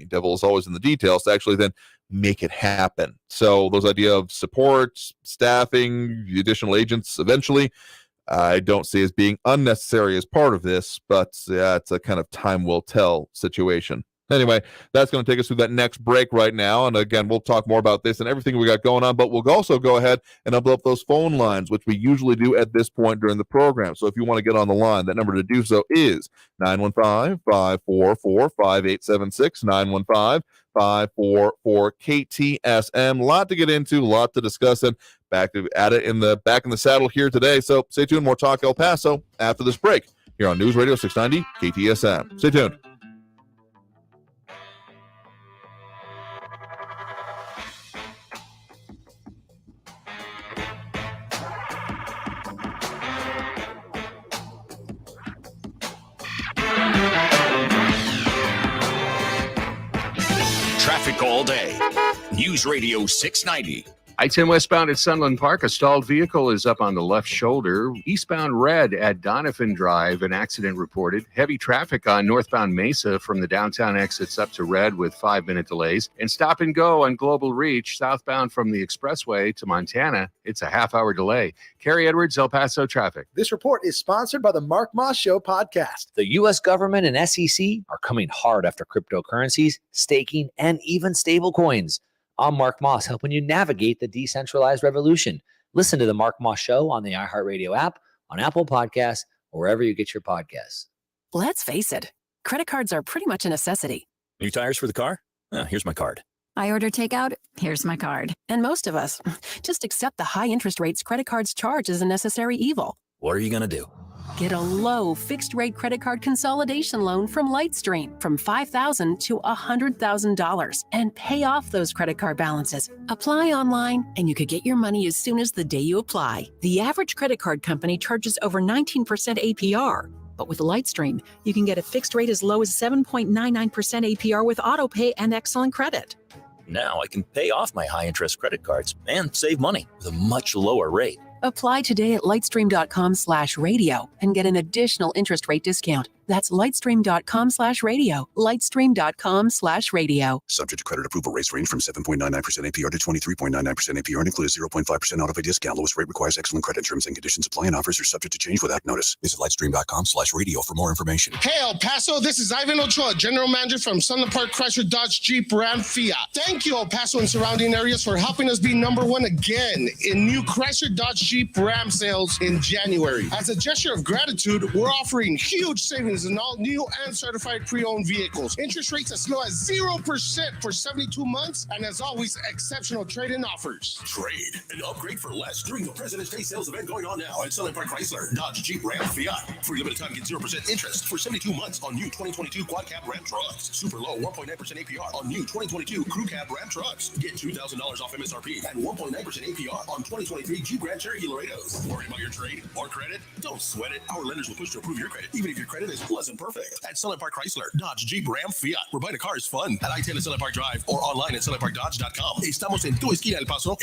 devil is always in the details, to actually then make it happen. So those idea of support, staffing, the additional agents eventually, I don't see as being unnecessary as part of this, but yeah, it's a kind of time will tell situation. Anyway, that's going to take us through that next break right now. And again, we'll talk more about this and everything we got going on, but we'll also go ahead and upload those phone lines, which we usually do at this point during the program. So if you want to get on the line, that number to do so is 915-544-5876, 915-544-KTSM. A lot to get into, a lot to discuss, and back in the saddle here today. So stay tuned. More Talk El Paso after this break here on News Radio 690 KTSM. Stay tuned.
Traffic all day. News Radio 690.
I-10 westbound at Sunland Park, a stalled vehicle is up on the left shoulder. Eastbound Red at Donovan Drive, an accident reported. Heavy traffic on northbound Mesa from the downtown exits up to Red with 5-minute delays. And stop and go on Global Reach, southbound from the expressway to Montana. It's a half-hour delay. Carrie Edwards, El Paso traffic.
This report is sponsored by the Mark Moss Show podcast.
The U.S. government and SEC are coming hard after cryptocurrencies, staking, and even stable coins. I'm Mark Moss, helping you navigate the decentralized revolution. Listen to the Mark Moss Show on the iHeartRadio app, on Apple Podcasts, or wherever you get your podcasts.
Let's face it, credit cards are pretty much a necessity.
New tires for the car? Oh, here's my card.
I order takeout, here's my card. And most of us just accept the high interest rates credit cards charge as a necessary evil.
What are you going to do?
Get a low fixed-rate credit card consolidation loan from Lightstream from $5,000 to $100,000 and pay off those credit card balances. Apply online, and you could get your money as soon as the day you apply. The average credit card company charges over 19% APR. But with Lightstream, you can get a fixed rate as low as 7.99% APR with autopay and excellent credit.
Now I can pay off my high-interest credit cards and save money with a much lower rate.
Apply today at lightstream.com/radio and get an additional interest rate discount. That's lightstream.com/radio. Lightstream.com/radio.
Subject to credit approval. Rates range from 7.99% APR to 23.99% APR and includes 0.5% autopay discount. Lowest rate requires excellent credit. Terms and conditions apply, and offers are subject to change without notice. Visit lightstream.com/radio for more information.
Hey, El Paso, this is Ivan Ochoa, General Manager from Sunland Park Chrysler Dodge Jeep Ram Fiat. Thank you, El Paso and surrounding areas, for helping us be #1 again in new Chrysler Dodge Jeep Ram sales in January. As a gesture of gratitude, we're offering huge savings in all new and certified pre-owned vehicles. Interest rates as low as 0% for 72 months, and as always, exceptional trade-in offers.
Trade and upgrade for less during the President's Day sales event going on now at Sunland Park Chrysler, Dodge, Jeep, Ram, Fiat. For a limited time, get 0% interest for 72 months on new 2022 Quad Cab Ram trucks. Super low 1.9% APR on new 2022 Crew Cab Ram trucks. Get $2,000 off MSRP and 1.9% APR on 2023 Jeep Grand Cherokee Laredos. Worried about your trade or credit? Don't sweat it. Our lenders will push to approve your credit, even if your credit is less than perfect. At Sunland Park Chrysler, Dodge, Jeep, Ram, Fiat. Where buying a car is fun. At I-10 at Sunland Park Drive or online at sunlandparkdodge.com. Estamos en tu esquina El Paso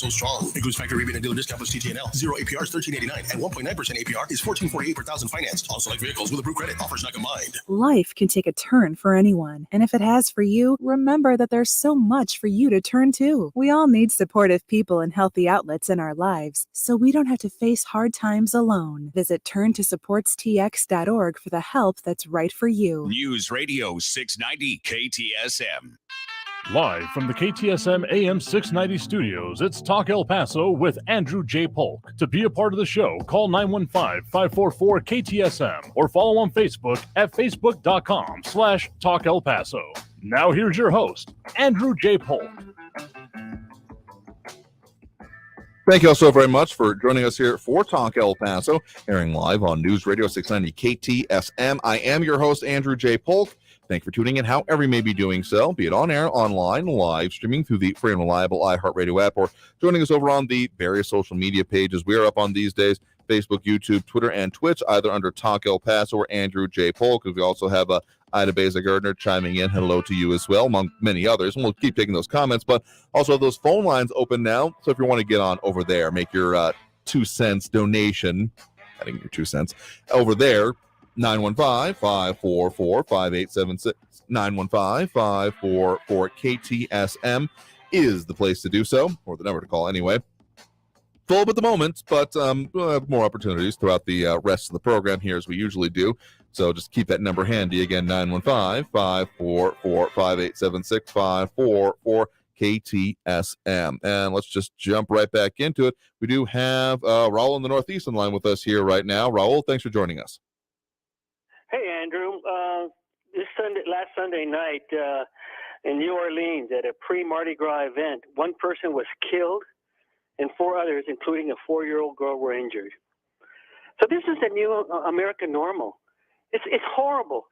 Strong. Includes factory rebate and dealer discount plus TTNL. 0 APR is $13.89 and 1.9% APR is $14.48 per thousand financed. On select vehicles with approved credit. Offers not combined.
Life can take a turn for anyone, and if it has for you, remember that there's so much for you to turn to. We all need supportive people and healthy outlets in our lives, so we don't have to face hard times alone. Visit turntosupportstx.org for the help that's right for you.
News Radio 690 KTSM.
Live from the KTSM AM 690 studios, it's Talk El Paso with Andrew J. Polk. To be a part of the show, call 915-544-KTSM or follow on Facebook at facebook.com/Talk El Paso. Now here's your host, Andrew J. Polk.
Thank you all so very much for joining us here for Talk El Paso, airing live on News Radio 690 KTSM. I am your host, Andrew J. Polk. Thank you for tuning in, however you may be doing so, be it on air, online, live streaming through the free and reliable iHeartRadio app, or joining us over on the various social media pages we are up on these days: Facebook, YouTube, Twitter, and Twitch, either under Talk El Paso or Andrew J. Polk. We also have Ida Beza Gardner chiming in. Hello to you as well, among many others. And we'll keep taking those comments, but also have those phone lines open now. So if you want to get on over there, make your 2 cents donation, adding your 2 cents over there, 915-544-5876. 915-544-KTSM is the place to do so, or the number to call anyway. Full up at the moment, but we'll have more opportunities throughout the rest of the program here as we usually do. So just keep that number handy. Again, 915-544-5876, 544-KTSM. And let's just jump right back into it. We do have Raul in the Northeast on line with us here right now. Raul, thanks for joining us.
Hey, Andrew. Last Sunday night in New Orleans at a pre-Mardi Gras event, one person was killed and 4 others, including a 4-year-old girl, were injured. So this is the new American normal. It's horrible.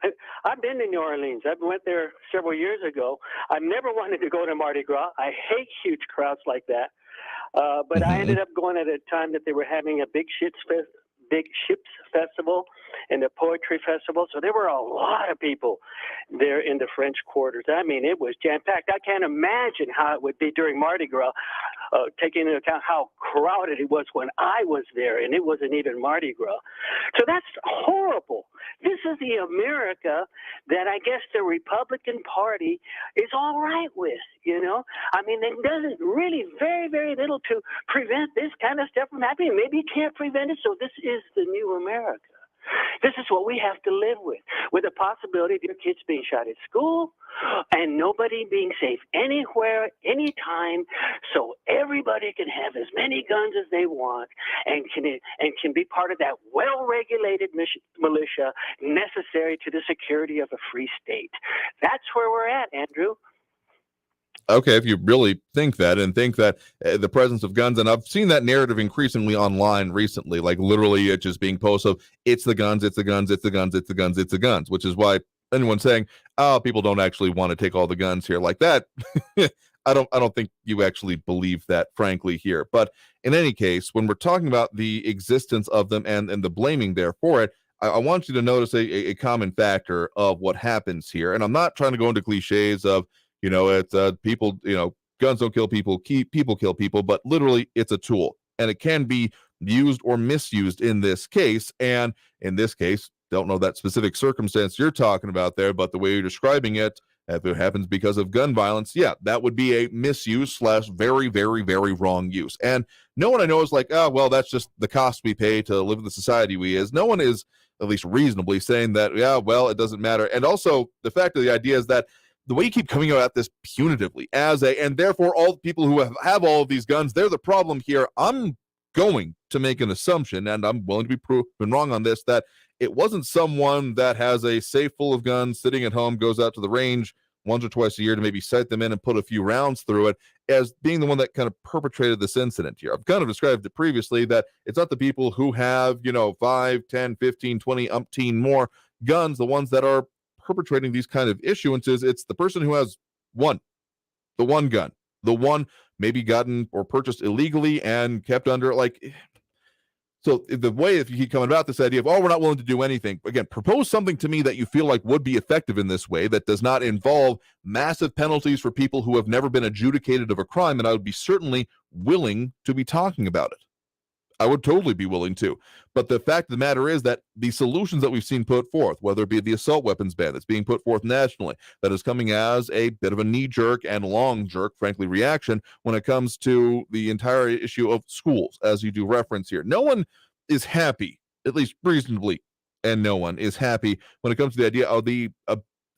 I've been to New Orleans. I went there several years ago. I've never wanted to go to Mardi Gras. I hate huge crowds like that. But I ended up going at a time that they were having a big ships festival and the poetry festival. So there were a lot of people there in the French Quarters. I mean, it was jam-packed. I can't imagine how it would be during Mardi Gras, taking into account how crowded it was when I was there, and it wasn't even Mardi Gras. So that's horrible. This is the America that I guess the Republican Party is all right with, you know? I mean, it does really very, very little to prevent this kind of stuff from happening. Maybe you can't prevent it, so this is the new America. This is what we have to live with the possibility of your kids being shot at school and nobody being safe anywhere, anytime, so everybody can have as many guns as they want and can be part of that well-regulated militia necessary to the security of a free state. That's where we're at, Andrew.
Okay, if you really think that and think that the presence of guns, and I've seen that narrative increasingly online recently, like literally it just being posted of it's the guns, it's the guns, it's the guns, it's the guns, it's the guns, which is why anyone saying, oh, people don't actually want to take all the guns here like that, I don't think you actually believe that, frankly, here. But in any case, when we're talking about the existence of them and the blaming there for it, I want you to notice a common factor of what happens here. And I'm not trying to go into cliches of, you know, it's people, you know, guns don't kill people, people kill people, but literally it's a tool and it can be used or misused in this case. And in this case, don't know that specific circumstance you're talking about there, but the way you're describing it, if it happens because of gun violence, yeah, that would be a misuse / very, very, very wrong use. And no one I know is like, oh, well, that's just the cost we pay to live in the society we is. No one is at least reasonably saying that, yeah, well, it doesn't matter. And also the fact of the idea is that the way you keep coming at this punitively and therefore all the people who have all of these guns, they're the problem here. I'm going to make an assumption, and I'm willing to be proven wrong on this, that it wasn't someone that has a safe full of guns sitting at home, goes out to the range once or twice a year to maybe sight them in and put a few rounds through it, as being the one that kind of perpetrated this incident here. I've kind of described it previously that it's not the people who have, 5, 10, 15, 20, umpteen more guns, the ones that are perpetrating these kind of issuances. It's the person who has the one gun, the one maybe gotten or purchased illegally and kept under, so the way if you keep coming about this idea of, we're not willing to do anything, again, propose something to me that you feel like would be effective in this way that does not involve massive penalties for people who have never been adjudicated of a crime, and I would be certainly willing to be talking about it. I would totally be willing to. But the fact of the matter is that the solutions that we've seen put forth, whether it be the assault weapons ban that's being put forth nationally, that is coming as a bit of a knee-jerk and long-jerk, frankly, reaction when it comes to the entire issue of schools, as you do reference here. No one is happy, at least reasonably, and no one is happy when it comes to the idea of the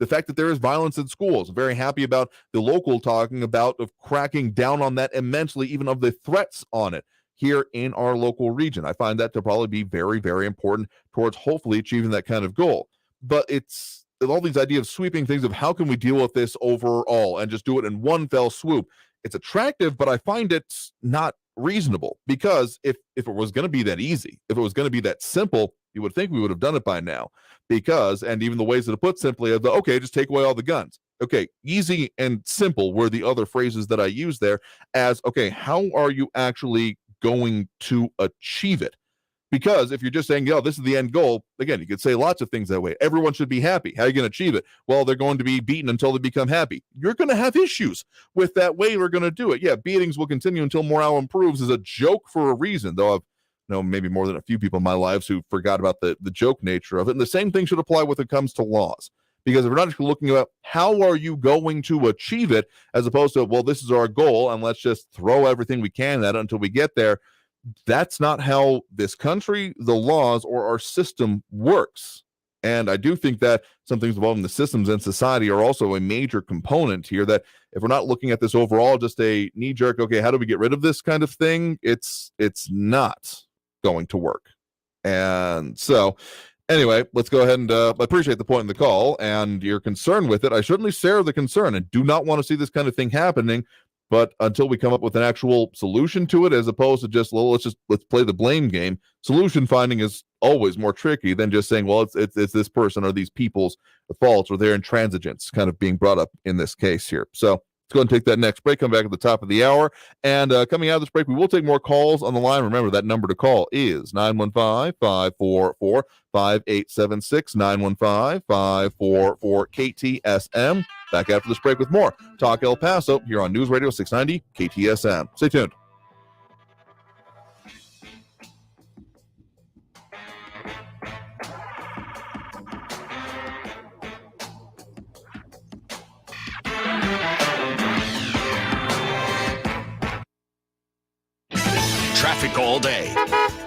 fact that there is violence in schools. I'm very happy about the local talking about of cracking down on that immensely, even of the threats on it here in our local region. I find that to probably be very, very important towards hopefully achieving that kind of goal. But it's all these ideas of sweeping things of how can we deal with this overall and just do it in one fell swoop. It's attractive, but I find it's not reasonable, because if it was going to be that easy, if it was going to be that simple, you would think we would have done it by now. And even the ways that it put simply of okay, just take away all the guns. Okay, easy and simple were the other phrases that I used there as, okay, how are you actually going to achieve it? Because if you're just saying, this is the end goal, again, you could say lots of things that way. Everyone should be happy. How are you going to achieve it? Well, they're going to be beaten until they become happy. You're going to have issues with that way we're going to do it. Yeah, beatings will continue until morale improves is a joke for a reason, though I've known maybe more than a few people in my lives who forgot about the joke nature of it. And the same thing should apply when it comes to laws. Because if we're not just looking at how are you going to achieve it, as opposed to, well, this is our goal, and let's just throw everything we can at it until we get there, that's not how this country, the laws, or our system works. And I do think that some things involving the systems and society are also a major component here, that if we're not looking at this overall, just a knee-jerk, okay, how do we get rid of this kind of thing? It's not going to work. And so anyway, let's go ahead and appreciate the point in the call and your concern with it. I certainly share the concern and do not want to see this kind of thing happening, but until we come up with an actual solution to it, as opposed to just, well, let's play the blame game. Solution finding is always more tricky than just saying, well, it's this person or these people's faults or their intransigence kind of being brought up in this case here. So let's go ahead and take that next break. Come back at the top of the hour. And coming out of this break, we will take more calls on the line. Remember, that number to call is 915-544-5876, 915-544-KTSM. Back after this break with more Talk El Paso here on News Radio 690 KTSM. Stay tuned.
Traffic all day.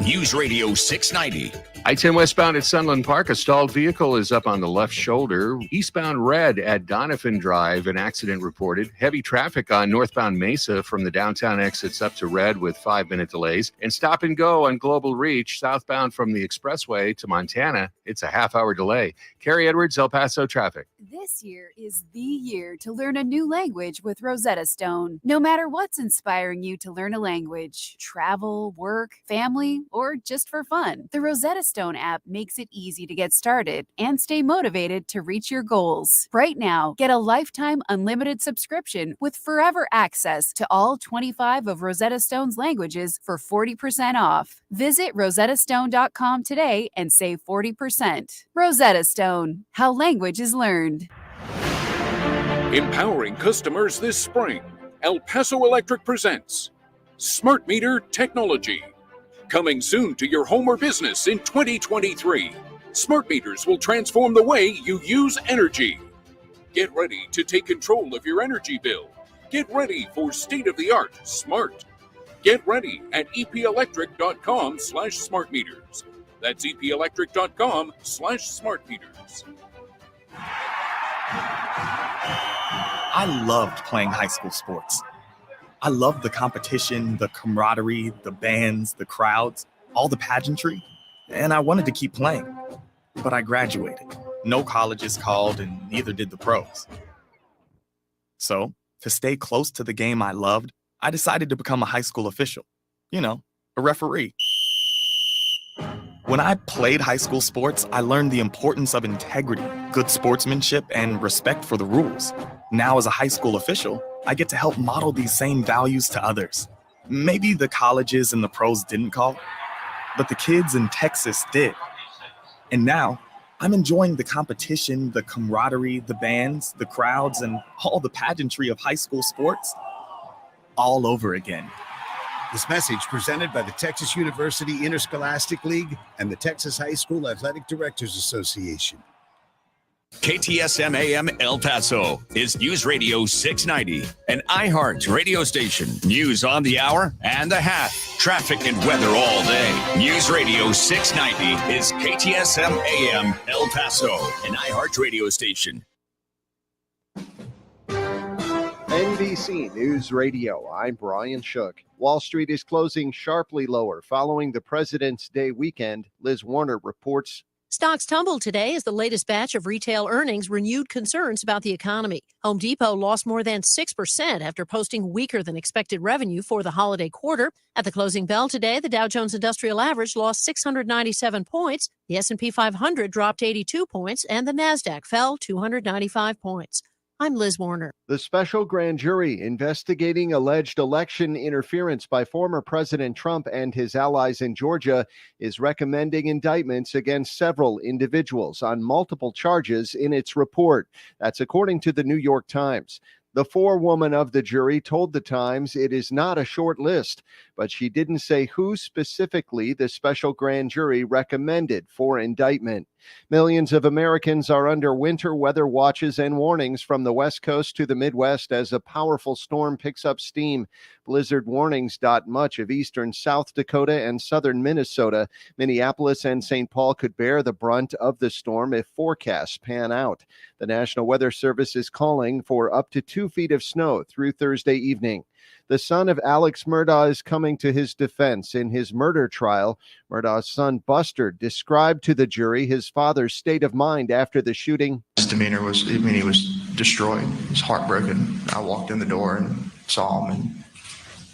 News Radio 690.
I-10 westbound at Sunland Park, a stalled vehicle is up on the left shoulder. Eastbound Red at Donovan Drive, an accident reported. Heavy traffic on northbound Mesa from the downtown exits up to Red with 5-minute delays. And stop and go on Global Reach, southbound from the expressway to Montana. It's a half-hour delay. Carrie Edwards, El Paso traffic.
This year is the year to learn a new language with Rosetta Stone. No matter what's inspiring you to learn a language, travel, work, family, or just for fun, the Rosetta Stone app makes it easy to get started and stay motivated to reach your goals. Right now, get a lifetime unlimited subscription with forever access to all 25 of Rosetta Stone's languages for 40% off. Visit rosettastone.com today and save 40%. Rosetta Stone, how language is learned.
Empowering customers this spring, El Paso Electric presents Smart Meter Technology. Coming soon to your home or business in 2023. Smart meters will transform the way you use energy. Get ready to take control of your energy bill. Get ready for state-of-the-art smart. Get ready at epelectric.com/smart meters. That's epelectric.com/smart meters.
I loved playing high school sports. I loved the competition, the camaraderie, the bands, the crowds, all the pageantry, and I wanted to keep playing. But I graduated. No colleges called, and neither did the pros. So, to stay close to the game I loved, I decided to become a high school official. You know, a referee. When I played high school sports, I learned the importance of integrity, good sportsmanship, and respect for the rules. Now, as a high school official, I get to help model these same values to others. Maybe the colleges and the pros didn't call, but the kids in Texas did. And now, I'm enjoying the competition, the camaraderie, the bands, the crowds, and all the pageantry of high school sports all over again.
This message presented by the Texas University Interscholastic League and the Texas High School Athletic Directors Association.
KTSM AM El Paso is News Radio 690, an iHeart radio station. News on the hour and the hat. Traffic and weather all day. News Radio 690 is KTSM AM El Paso, an iHeart radio station.
NBC News Radio, I'm Brian Shook. Wall Street is closing sharply lower following the President's Day weekend. Liz Warner reports.
Stocks tumbled today as the latest batch of retail earnings renewed concerns about the economy. Home Depot lost more than 6% after posting weaker than expected revenue for the holiday quarter. At the closing bell today, the Dow Jones Industrial Average lost 697 points, the S&P 500 dropped 82 points, and the Nasdaq fell 295 points. I'm Liz Warner.
The special grand jury investigating alleged election interference by former President Trump and his allies in Georgia is recommending indictments against several individuals on multiple charges in its report. That's according to the New York Times. The forewoman of the jury told the Times it is not a short list, but she didn't say who specifically the special grand jury recommended for indictment. Millions of Americans are under winter weather watches and warnings from the West Coast to the Midwest as a powerful storm picks up steam. Blizzard warnings dot much of eastern South Dakota and southern Minnesota. Minneapolis and St. Paul could bear the brunt of the storm if forecasts pan out. The National Weather Service is calling for up to 2 feet of snow through Thursday evening. The son of Alex Murdaugh is coming to his defense in his murder trial. Murdaugh's son, Buster, described to the jury his father's state of mind after the shooting.
His demeanor was, he was destroyed. He was heartbroken. I walked in the door and saw him and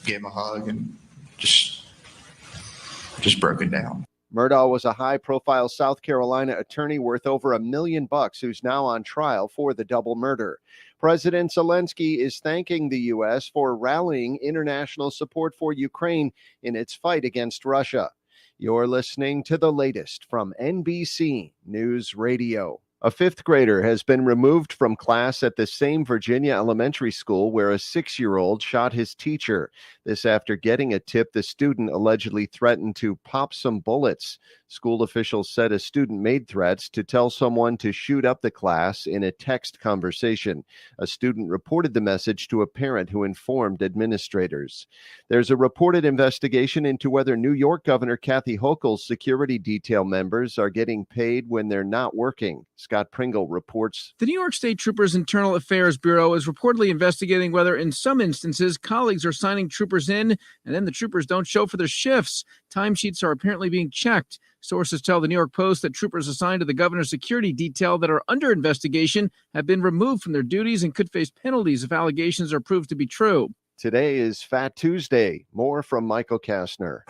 gave him a hug and just broken down.
Murdaugh was a high-profile South Carolina attorney worth over $1 million who's now on trial for the double murder. President Zelensky is thanking the U.S. for rallying international support for Ukraine in its fight against Russia. You're listening to the latest from NBC News Radio. A fifth grader has been removed from class at the same Virginia elementary school where a 6-year-old shot his teacher. This after getting a tip the student allegedly threatened to pop some bullets. School officials said a student made threats to tell someone to shoot up the class in a text conversation. A student reported the message to a parent who informed administrators. There's a reported investigation into whether New York Governor Kathy Hochul's security detail members are getting paid when they're not working. Scott Pringle reports.
The New York State Troopers Internal Affairs Bureau is reportedly investigating whether in some instances colleagues are signing troopers in and then the troopers don't show for their shifts. Timesheets are apparently being checked. Sources tell the New York Post that troopers assigned to the governor's security detail that are under investigation have been removed from their duties and could face penalties if allegations are proved to be true.
Today is Fat Tuesday. More from Michael Kastner.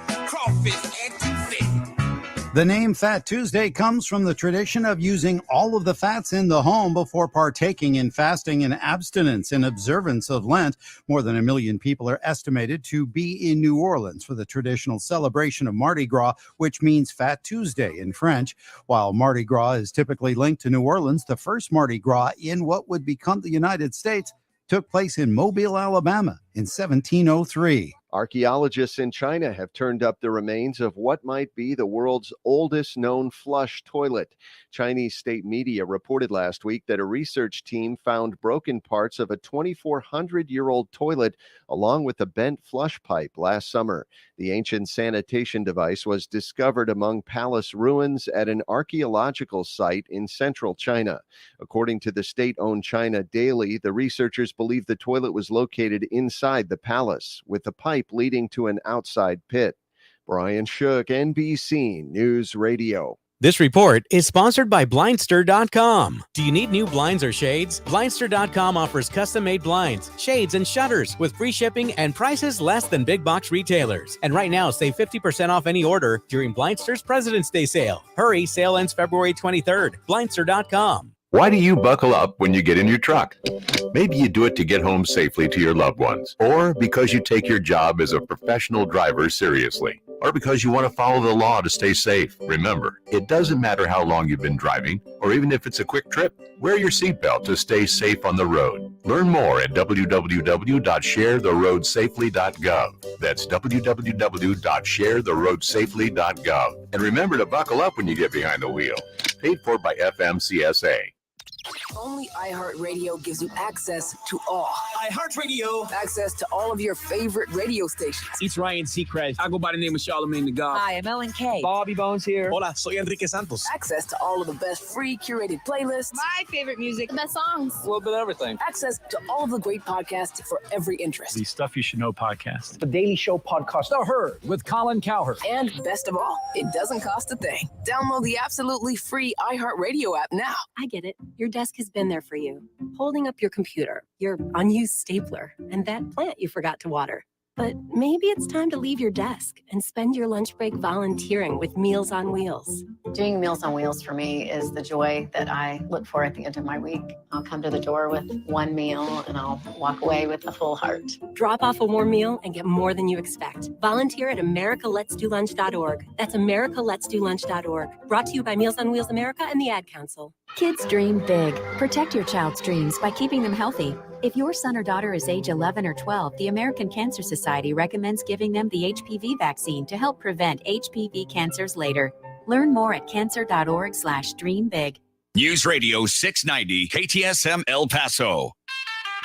The name Fat Tuesday comes from the tradition of using all of the fats in the home before partaking in fasting and abstinence in observance of Lent. More than 1 million people are estimated to be in New Orleans for the traditional celebration of Mardi Gras, which means Fat Tuesday in French. While Mardi Gras is typically linked to New Orleans, the first Mardi Gras in what would become the United States took place in Mobile, Alabama in 1703.
Archaeologists in China have turned up the remains of what might be the world's oldest known flush toilet. Chinese state media reported last week that a research team found broken parts of a 2,400-year-old toilet along with a bent flush pipe last summer. The ancient sanitation device was discovered among palace ruins at an archaeological site in central China. According to the state-owned China Daily, the researchers believe the toilet was located inside the palace, with the pipe leading to an outside pit. Brian Shook, NBC News Radio.
This report is sponsored by Blindster.com. Do you need new blinds or shades? Blindster.com offers custom-made blinds, shades, and shutters with free shipping and prices less than big box retailers. And right now, save 50% off any order during Blindster's President's Day sale. Hurry, sale ends February 23rd. Blindster.com.
Why do you buckle up when you get in your truck? Maybe you do it to get home safely to your loved ones, or because you take your job as a professional driver seriously, or because you want to follow the law to stay safe. Remember, it doesn't matter how long you've been driving, or even if it's a quick trip. Wear your seatbelt to stay safe on the road. Learn more at www.sharetheroadsafely.gov. That's www.sharetheroadsafely.gov. And remember to buckle up when you get behind the wheel. Paid for by FMCSA.
Only iHeartRadio gives you access to all.
iHeartRadio.
Access to all of your favorite radio stations.
It's Ryan Seacrest. I go by the name of Charlamagne the God.
Hi, I'm Ellen K.
Bobby Bones here. Hola, soy Enrique Santos.
Access to all of the best free curated playlists.
My favorite music.
The best songs.
A little bit of everything.
Access to all of the great podcasts for every interest.
The Stuff You Should Know podcast.
The Daily Show podcast.
The Herd with Colin Cowherd.
And best of all, it doesn't cost a thing. Download the absolutely free iHeartRadio app now.
I get it. Your desk has been there for you, holding up your computer, your unused stapler, and that plant you forgot to water.
But maybe it's time to leave your desk and spend your lunch break volunteering with Meals on Wheels.
Doing Meals on Wheels for me is the joy that I look for at the end of my week. I'll come to the door with one meal and I'll walk away with a full heart.
Drop off a warm meal and get more than you expect. Volunteer at americaletsdolunch.org. That's americaletsdolunch.org. Brought to you by Meals on Wheels America and the Ad Council.
Kids dream big. Protect your child's dreams by keeping them healthy. If your son or daughter is age 11 or 12, the American Cancer Society recommends giving them the HPV vaccine to help prevent HPV cancers later. Learn more at cancer.org/dreambig.
News Radio 690 KTSM El Paso.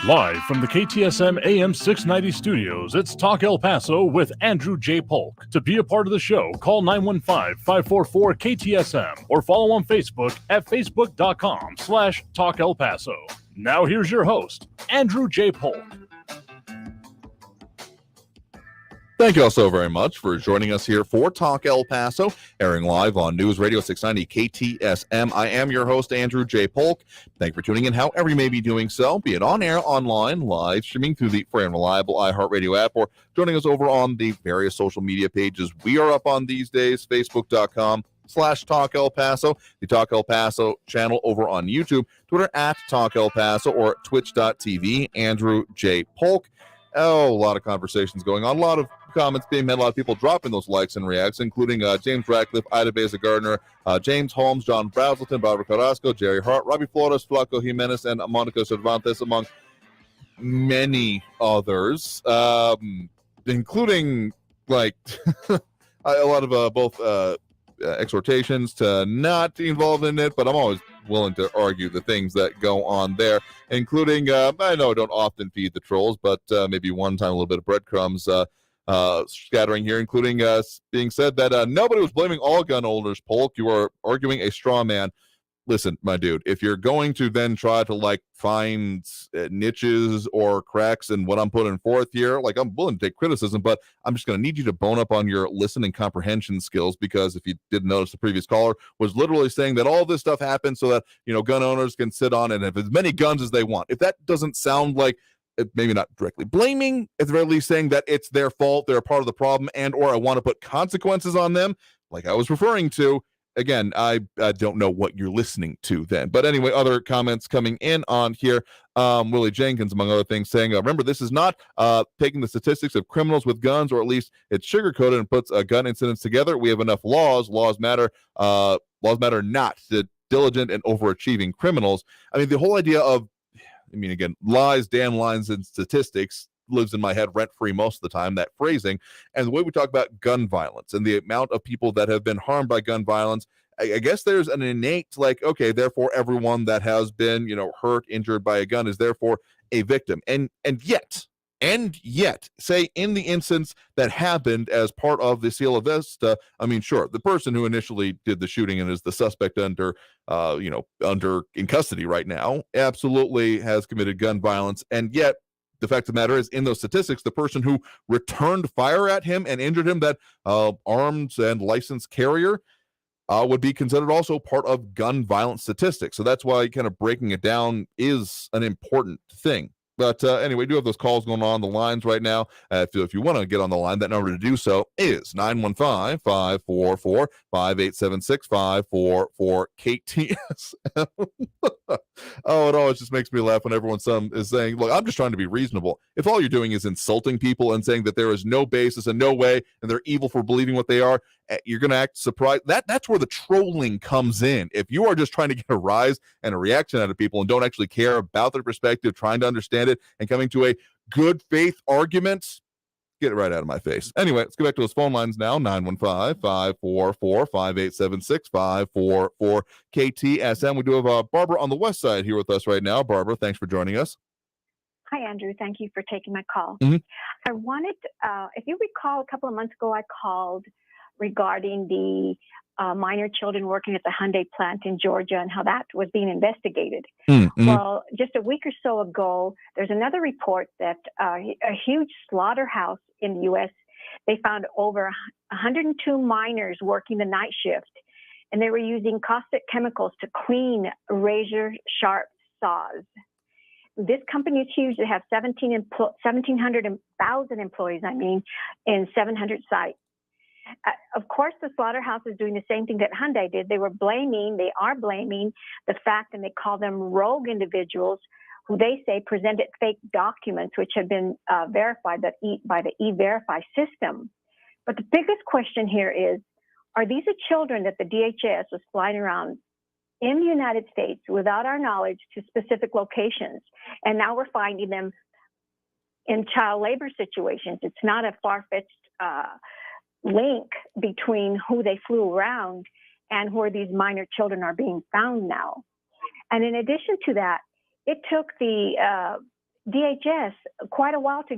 Live from the KTSM AM 690 studios, it's Talk El Paso with Andrew J. Polk. To be a part of the show, call 915-544-KTSM or follow on Facebook at facebook.com/Talk El Paso. Now here's your host, Andrew J. Polk.
Thank you all so very much for joining us here for Talk El Paso, airing live on News Radio 690 KTSM. I am your host, Andrew J. Polk. Thank you for tuning in, however you may be doing so, be it on air, online, live, streaming through the free and reliable iHeartRadio app, or joining us over on the various social media pages we are up on these days, facebook.com/Talk El Paso, the Talk El Paso channel over on YouTube, Twitter at Talk El Paso, or twitch.tv, Andrew J. Polk. Oh, a lot of conversations going on, a lot of comments being made, a lot of people dropping those likes and reacts, including James Radcliffe, Ida Beza-Gardner, James Holmes, John Brazelton, Barbara Carrasco, Jerry Hart, Robbie Flores, Flaco Jimenez, and Monica Cervantes, among many others, including like a lot of both exhortations to not be involved in it, but I'm always willing to argue the things that go on there, including I know I don't often feed the trolls, but maybe one time a little bit of breadcrumbs scattering here, including being said that nobody was blaming all gun owners. Polk, you are arguing a straw man. Listen, my dude, if you're going to then try to like find niches or cracks in what I'm putting forth here, like I'm willing to take criticism, but I'm just going to need you to bone up on your listening comprehension skills, because if you didn't notice, the previous caller was literally saying that all this stuff happens so that, you know, gun owners can sit on and have as many guns as they want. If that doesn't sound like, maybe not directly blaming, at the very least saying that it's their fault, they're a part of the problem, and or I want to put consequences on them, like I was referring to, again, I don't know what you're listening to then. But anyway, other comments coming in on here. Willie Jenkins, among other things, saying, remember, this is not taking the statistics of criminals with guns, or at least it's sugarcoated and puts gun incidents together. We have enough laws. Laws matter not to diligent and overachieving criminals. I mean, the whole idea of, again, lies, damn lines, and statistics lives in my head rent-free most of the time, that phrasing. And the way we talk about gun violence and the amount of people that have been harmed by gun violence, I guess there's an innate, like, okay, therefore everyone that has been, hurt, injured by a gun is therefore a victim. And yet, say in the instance that happened as part of the Cielo Vista, sure, the person who initially did the shooting and is the suspect under in custody right now, absolutely has committed gun violence. And yet, the fact of the matter is, in those statistics, the person who returned fire at him and injured him, that armed and licensed carrier, would be considered also part of gun violence statistics. So that's why kind of breaking it down is an important thing. But anyway, we do have those calls going on the lines right now. If you want to get on the line, that number to do so is 915-544-5876-544-KTS. Oh, it always just makes me laugh when everyone is saying, look, I'm just trying to be reasonable. If all you're doing is insulting people and saying that there is no basis and no way and they're evil for believing what they are, you're going to act surprised. That's where the trolling comes in. If you are just trying to get a rise and a reaction out of people and don't actually care about their perspective, trying to understand it, and coming to a good faith argument, get it right out of my face. Anyway, let's go back to those phone lines now. 915-544-5876-544-KTSM. We do have Barbara on the west side here with us right now. Barbara, thanks for joining us.
Hi, Andrew. Thank you for taking my call.
Mm-hmm.
I wanted, if you recall, a couple of months ago, I called regarding the minor children working at the Hyundai plant in Georgia and how that was being investigated.
Mm-hmm.
Well, just a week or so ago, there's another report that a huge slaughterhouse in the U.S., they found over 102 minors working the night shift, and they were using caustic chemicals to clean razor-sharp saws. this company is huge. They have 1,700 employees, in 700 sites. Of course, the slaughterhouse is doing the same thing that Hyundai did. They are blaming the fact, and they call them rogue individuals who they say presented fake documents, which have been verified by the E-Verify system. But the biggest question here is, are these the children that the DHS was flying around in the United States without our knowledge to specific locations? And now we're finding them in child labor situations. It's not a far-fetched link between who they flew around and where these minor children are being found now. And in addition to that, it took the DHS quite a while to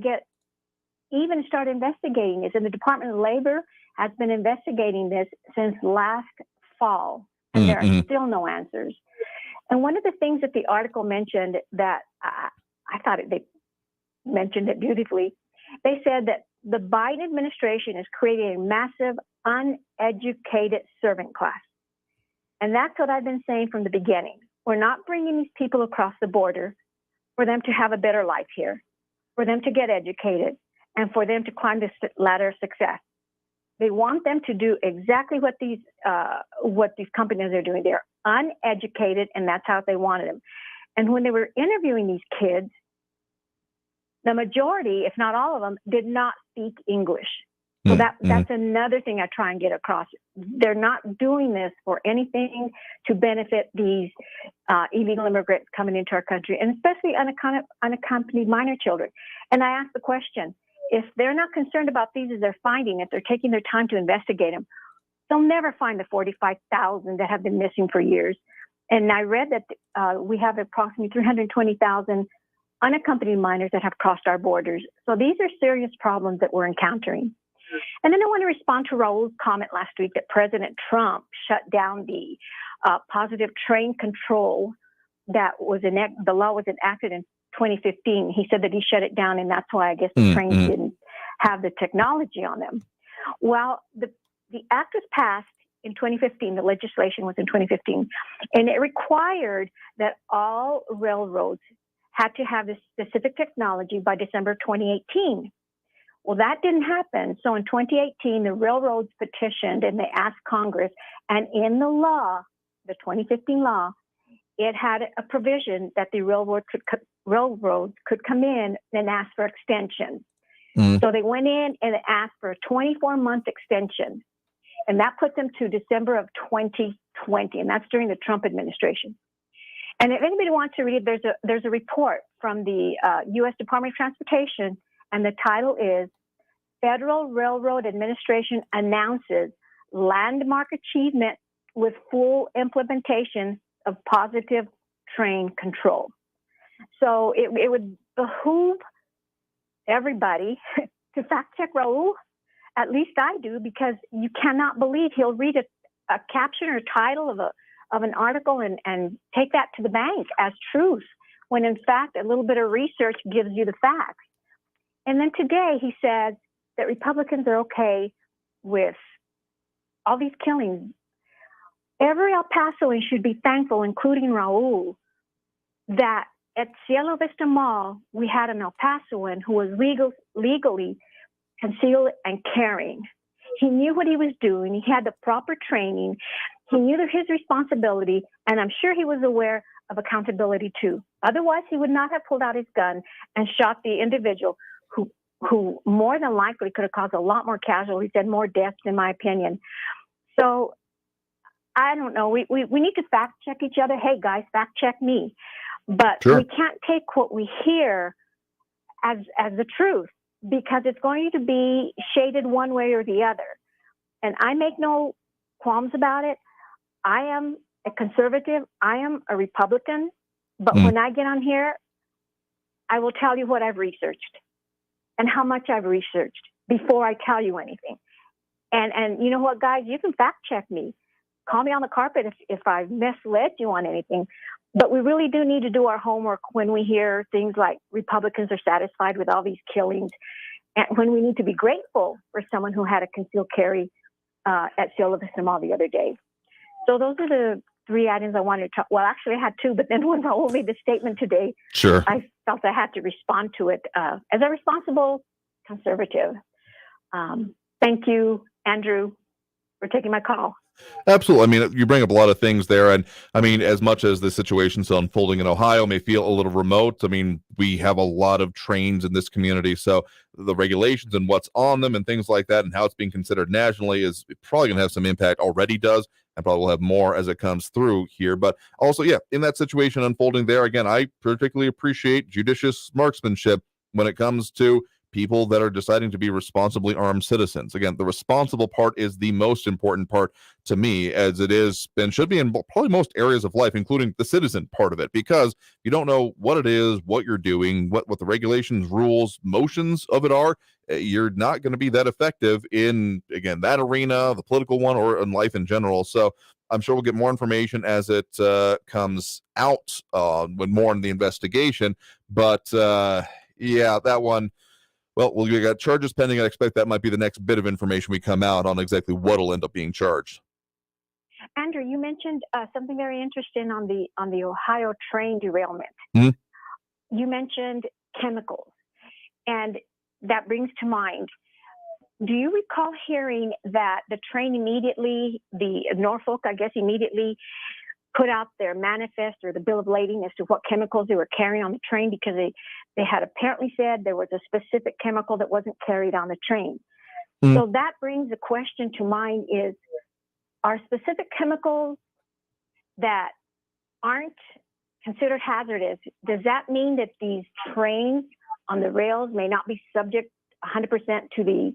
even start investigating this. And the Department of Labor has been investigating this since last fall, and there are still no answers. And one of the things that the article mentioned that I thought they mentioned it beautifully, they said that the Biden administration is creating a massive uneducated servant class. And that's what I've been saying from the beginning. We're not bringing these people across the border for them to have a better life here, for them to get educated, and for them to climb this ladder of success. They want them to do exactly what these companies are doing. They're uneducated, and that's how they wanted them. And when they were interviewing these kids, the majority, if not all of them, did not speak English. So that's another thing I try and get across. They're not doing this for anything to benefit these illegal immigrants coming into our country, and especially unaccompanied minor children. And I ask the question, if they're not concerned about these as they're finding, if they're taking their time to investigate them, they'll never find the 45,000 that have been missing for years. And I read that we have approximately 320,000 unaccompanied minors that have crossed our borders. So these are serious problems that we're encountering. And then I want to respond to Raul's comment last week that President Trump shut down the positive train control that was the law was enacted in 2015. He said that he shut it down, and that's why I guess the trains didn't have the technology on them. Well, the act was passed in 2015. The legislation was in 2015, and it required that all railroads had to have this specific technology by December 2018. Well, that didn't happen. So in 2018, the railroads petitioned and they asked Congress, and in the law, the 2015 law, it had a provision that the railroads could come in and ask for extension. So they went in and asked for a 24-month extension, and that put them to December of 2020, and that's during the Trump administration. And if anybody wants to read it, there's a report from the U.S. Department of Transportation, and the title is Federal Railroad Administration Announces Landmark Achievement with Full Implementation of Positive Train Control. So it would behoove everybody to fact check Raul. At least I do, because you cannot believe he'll read a caption or title of an article and take that to the bank as truth, when in fact a little bit of research gives you the facts. And then today he says that Republicans are okay with all these killings. Every El Pasoan should be thankful, including Raul, that at Cielo Vista Mall, we had an El Pasoan who was legally concealed and carrying. He knew what he was doing. He had the proper training. He knew his responsibility, and I'm sure he was aware of accountability too. Otherwise, he would not have pulled out his gun and shot the individual who more than likely could have caused a lot more casualties and more deaths, in my opinion. So I don't know. We need to fact check each other. Hey, guys, fact check me. But we can't take what we hear as the truth, because it's going to be shaded one way or the other. And I make no qualms about it. I am a conservative. I am a Republican. But when I get on here, I will tell you what I've researched and how much I've researched before I tell you anything. And you know what, guys? You can fact check me. Call me on the carpet if I've misled you on anything. But we really do need to do our homework when we hear things like Republicans are satisfied with all these killings, and when we need to be grateful for someone who had a concealed carry at Cielo Vista Mall the other day. So those are the three items I wanted to talk. Well, actually, I had two, but then when Raul made the statement today,
Sure.
I felt I had to respond to it as a responsible conservative. Thank you, Andrew, for taking my call.
Absolutely. I mean, you bring up a lot of things there. And I mean, as much as the situation's unfolding in Ohio may feel a little remote, I mean, we have a lot of trains in this community. So the regulations and what's on them and things like that and how it's being considered nationally is probably going to have some impact, already does, and probably will have more as it comes through here. But also, yeah, in that situation unfolding there, again, I particularly appreciate judicious marksmanship when it comes to people that are deciding to be responsibly armed citizens. Again, the responsible part is the most important part to me, as it is and should be in probably most areas of life, including the citizen part of it, because you don't know what it is, what you're doing, what the regulations, rules, motions of it are. You're not going to be that effective in, again, that arena, the political one, or in life in general. So I'm sure we'll get more information as it comes out when more in the investigation. But yeah, that one. Well, we got charges pending. I expect that might be the next bit of information we come out on exactly what will end up being charged.
Andrew, you mentioned something very interesting on the Ohio train derailment.
Mm-hmm.
You mentioned chemicals, and that brings to mind, do you recall hearing that the train immediately, the Norfolk, I guess, immediately put out their manifest or the bill of lading as to what chemicals they were carrying on the train, because they had apparently said there was a specific chemical that wasn't carried on the train. Mm-hmm. So that brings the question to mind is, are specific chemicals that aren't considered hazardous, does that mean that these trains on the rails may not be subject 100% to the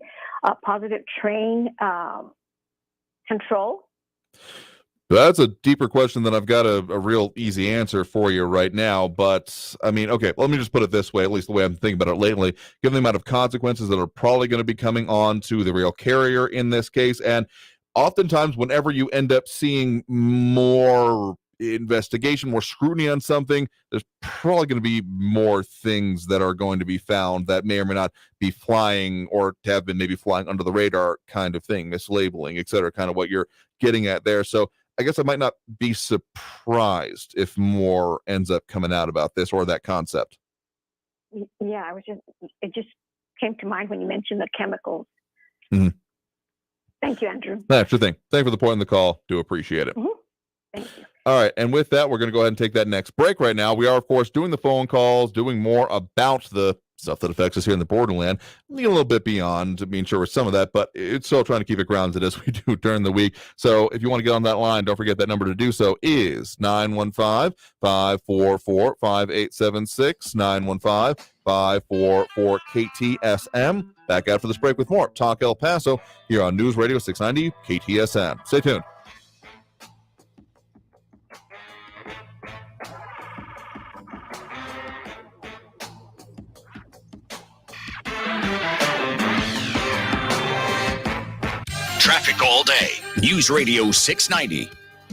positive train control?
That's a deeper question than I've got a real easy answer for you right now. But I mean, okay, let me just put it this way, at least the way I'm thinking about it lately, given the amount of consequences that are probably going to be coming on to the rail carrier in this case. And oftentimes, whenever you end up seeing more investigation, more scrutiny on something, there's probably going to be more things that are going to be found that may or may not be flying or have been maybe flying under the radar kind of thing, mislabeling, et cetera, kind of what you're getting at there. So I guess I might not be surprised if more ends up coming out about this or that concept.
Yeah, it just came to mind when you mentioned the chemicals.
Mm-hmm.
Thank you, Andrew.
That's the thing. Thank you for the point in the call. Do appreciate it.
Mm-hmm. Thank you.
All right. And with that, we're going to go ahead and take that next break right now. We are, of course, doing the phone calls, doing more about the stuff that affects us here in the borderland, a little bit beyond being sure with some of that, but it's still trying to keep it grounded as we do during the week. So if you want to get on that line, don't forget that number to do so is 915-544-5876, 915-544-KTSM. Back after this break with more Talk El Paso here on News Radio 690 KTSM. Stay tuned.
Traffic all day. News Radio 690.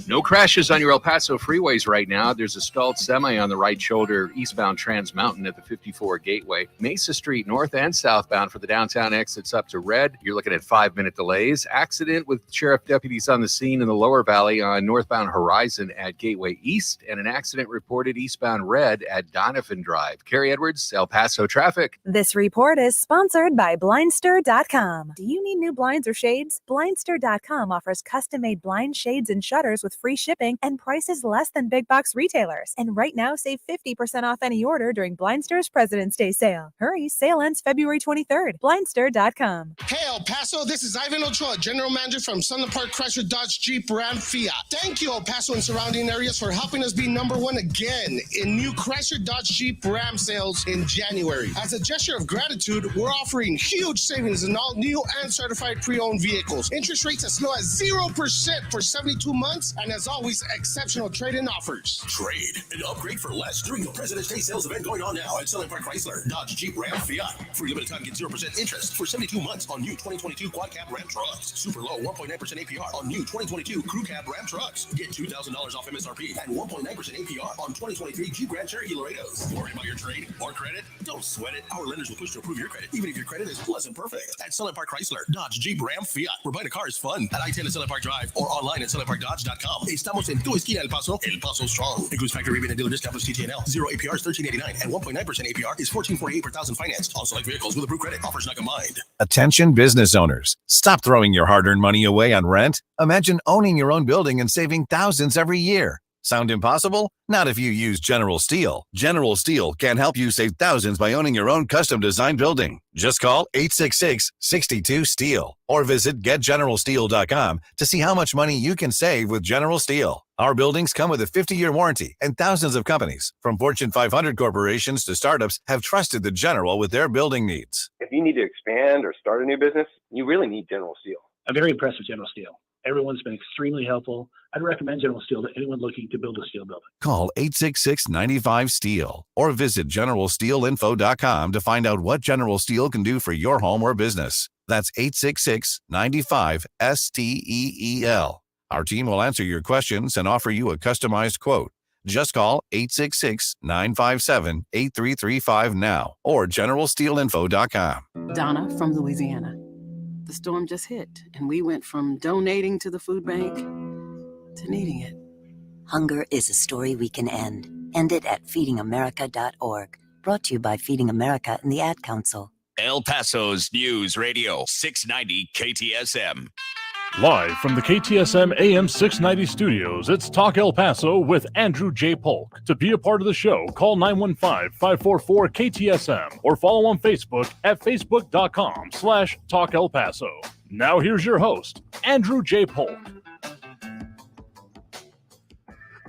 No crashes on your El Paso freeways right now. There's a stalled semi on the right shoulder eastbound Trans Mountain at the 54 Gateway. Mesa Street north and southbound for the downtown exits up to Red. You're looking at 5-minute delays. Accident with sheriff deputies on the scene in the lower valley on northbound Horizon at Gateway East, and an accident reported eastbound Red at Donovan Drive. Carrie Edwards, El Paso traffic.
This report is sponsored by Blindster.com. Do you need new blinds or shades? Blindster.com offers custom-made blinds, shades, and shutters with free shipping and prices less than big box retailers. And right now, save 50% off any order during Blindster's President's Day sale. Hurry, sale ends February 23rd. Blindster.com.
Hey, El Paso, this is Ivan Ochoa, General Manager from Sunland Park Chrysler Dodge Jeep Ram Fiat. Thank you, El Paso and surrounding areas, for helping us be #1 again in new Chrysler Dodge Jeep Ram sales in January. As a gesture of gratitude, we're offering huge savings in all new and certified pre-owned vehicles. Interest rates as low as 0% for 72 months. And as always, exceptional trade-in offers.
Trade and upgrade for less during the President's Day sales event going on now at Sunland Park Chrysler, Dodge, Jeep, Ram, Fiat. For limited time, get 0% interest for 72 months on new 2022 Quad Cab Ram trucks. Super low 1.9% APR on new 2022 Crew Cab Ram trucks. Get $2,000 off MSRP and 1.9% APR on 2023 Jeep Grand Cherokee Laredos. Worried about your trade or credit? Don't sweat it. Our lenders will push to approve your credit, even if your credit is less than perfect. At Sunland Park Chrysler, Dodge, Jeep, Ram, Fiat. Where buying a car is fun. At I-10 at Sunland Park Drive or online at sunlandparkdodge.com. asylum-seeker.com. Estamos en tu esquina El Paso Strong. Includes factory rebate and dealer discount plus TTNL. 0 APR is $13.89 and 1.9% APR is $14.48 per thousand financed. On select vehicles with approved credit. Offers not combined.
Attention business owners. Stop throwing your hard-earned money away on rent. Imagine owning your own building and saving thousands every year. Sound impossible? Not if you use General Steel. General Steel can help you save thousands by owning your own custom-designed building. Just call 866-62-STEEL or visit getgeneralsteel.com to see how much money you can save with General Steel. Our buildings come with a 50-year warranty, and thousands of companies, from Fortune 500 corporations to startups, have trusted the General with their building needs.
If you need to expand or start a new business, you really need General Steel.
I'm very impressed with General Steel. Everyone's been extremely helpful. I'd recommend General Steel to anyone looking to build a steel building.
Call 866-95-STEEL or visit GeneralSteelInfo.com to find out what General Steel can do for your home or business. That's 866-95-STEEL. Our team will answer your questions and offer you a customized quote. Just call 866-957-8335 now or GeneralSteelInfo.com.
Donna from Louisiana. The storm just hit, and we went from donating to the food bank to needing it.
Hunger is a story we can end. End it at feedingamerica.org. Brought to you by Feeding America and the Ad Council.
El Paso's News Radio 690 KTSM.
Live from the KTSM AM 690 studios, it's Talk El Paso with Andrew J. Polk. To be a part of the show, call 915-544-KTSM or follow on Facebook at facebook.com/Talk El Paso. Now here's your host, Andrew J. Polk.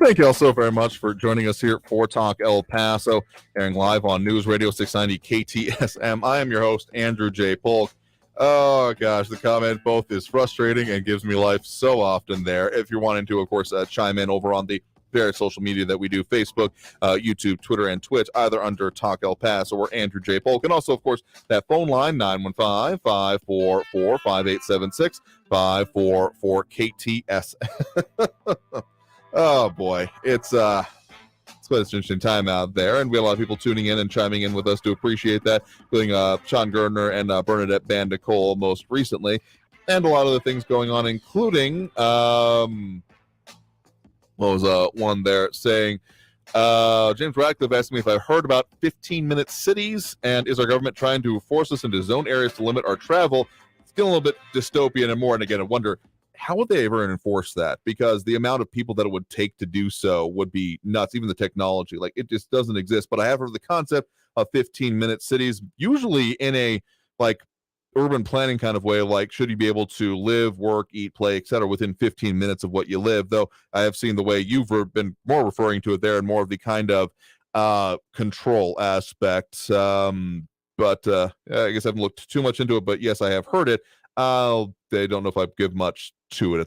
Thank you all so very much for joining us here for Talk El Paso, airing live on News Radio 690 KTSM. I am your host, Andrew J. Polk. Oh, gosh, the comment both is frustrating and gives me life so often there. If you're wanting to, of course, chime in over on the various social media that we do, Facebook, YouTube, Twitter, and Twitch, either under Talk El Paso or Andrew J. Polk. And also, of course, that phone line, 915-544-5876, 544-KTS. Oh, boy. It's quite an interesting time out there, and we have a lot of people tuning in and chiming in with us to appreciate that, including Sean Gardner and Bernadette Bandicole most recently, and a lot of the things going on, including what was one there saying, James Radcliffe asked me if I've heard about 15-minute cities, and is our government trying to force us into zone areas to limit our travel? It's getting a little bit dystopian and more, and again, I wonder, how would they ever enforce that? Because the amount of people that it would take to do so would be nuts. Even the technology, like, it just doesn't exist. But I have heard the concept of 15-minute cities, usually in a like urban planning kind of way. Like, should you be able to live, work, eat, play, etc., within 15 minutes of what you live? Though I have seen the way you've been more referring to it there, and more of the kind of control aspect. But I guess I haven't looked too much into it. But yes, I have heard it. They don't know if I give much to it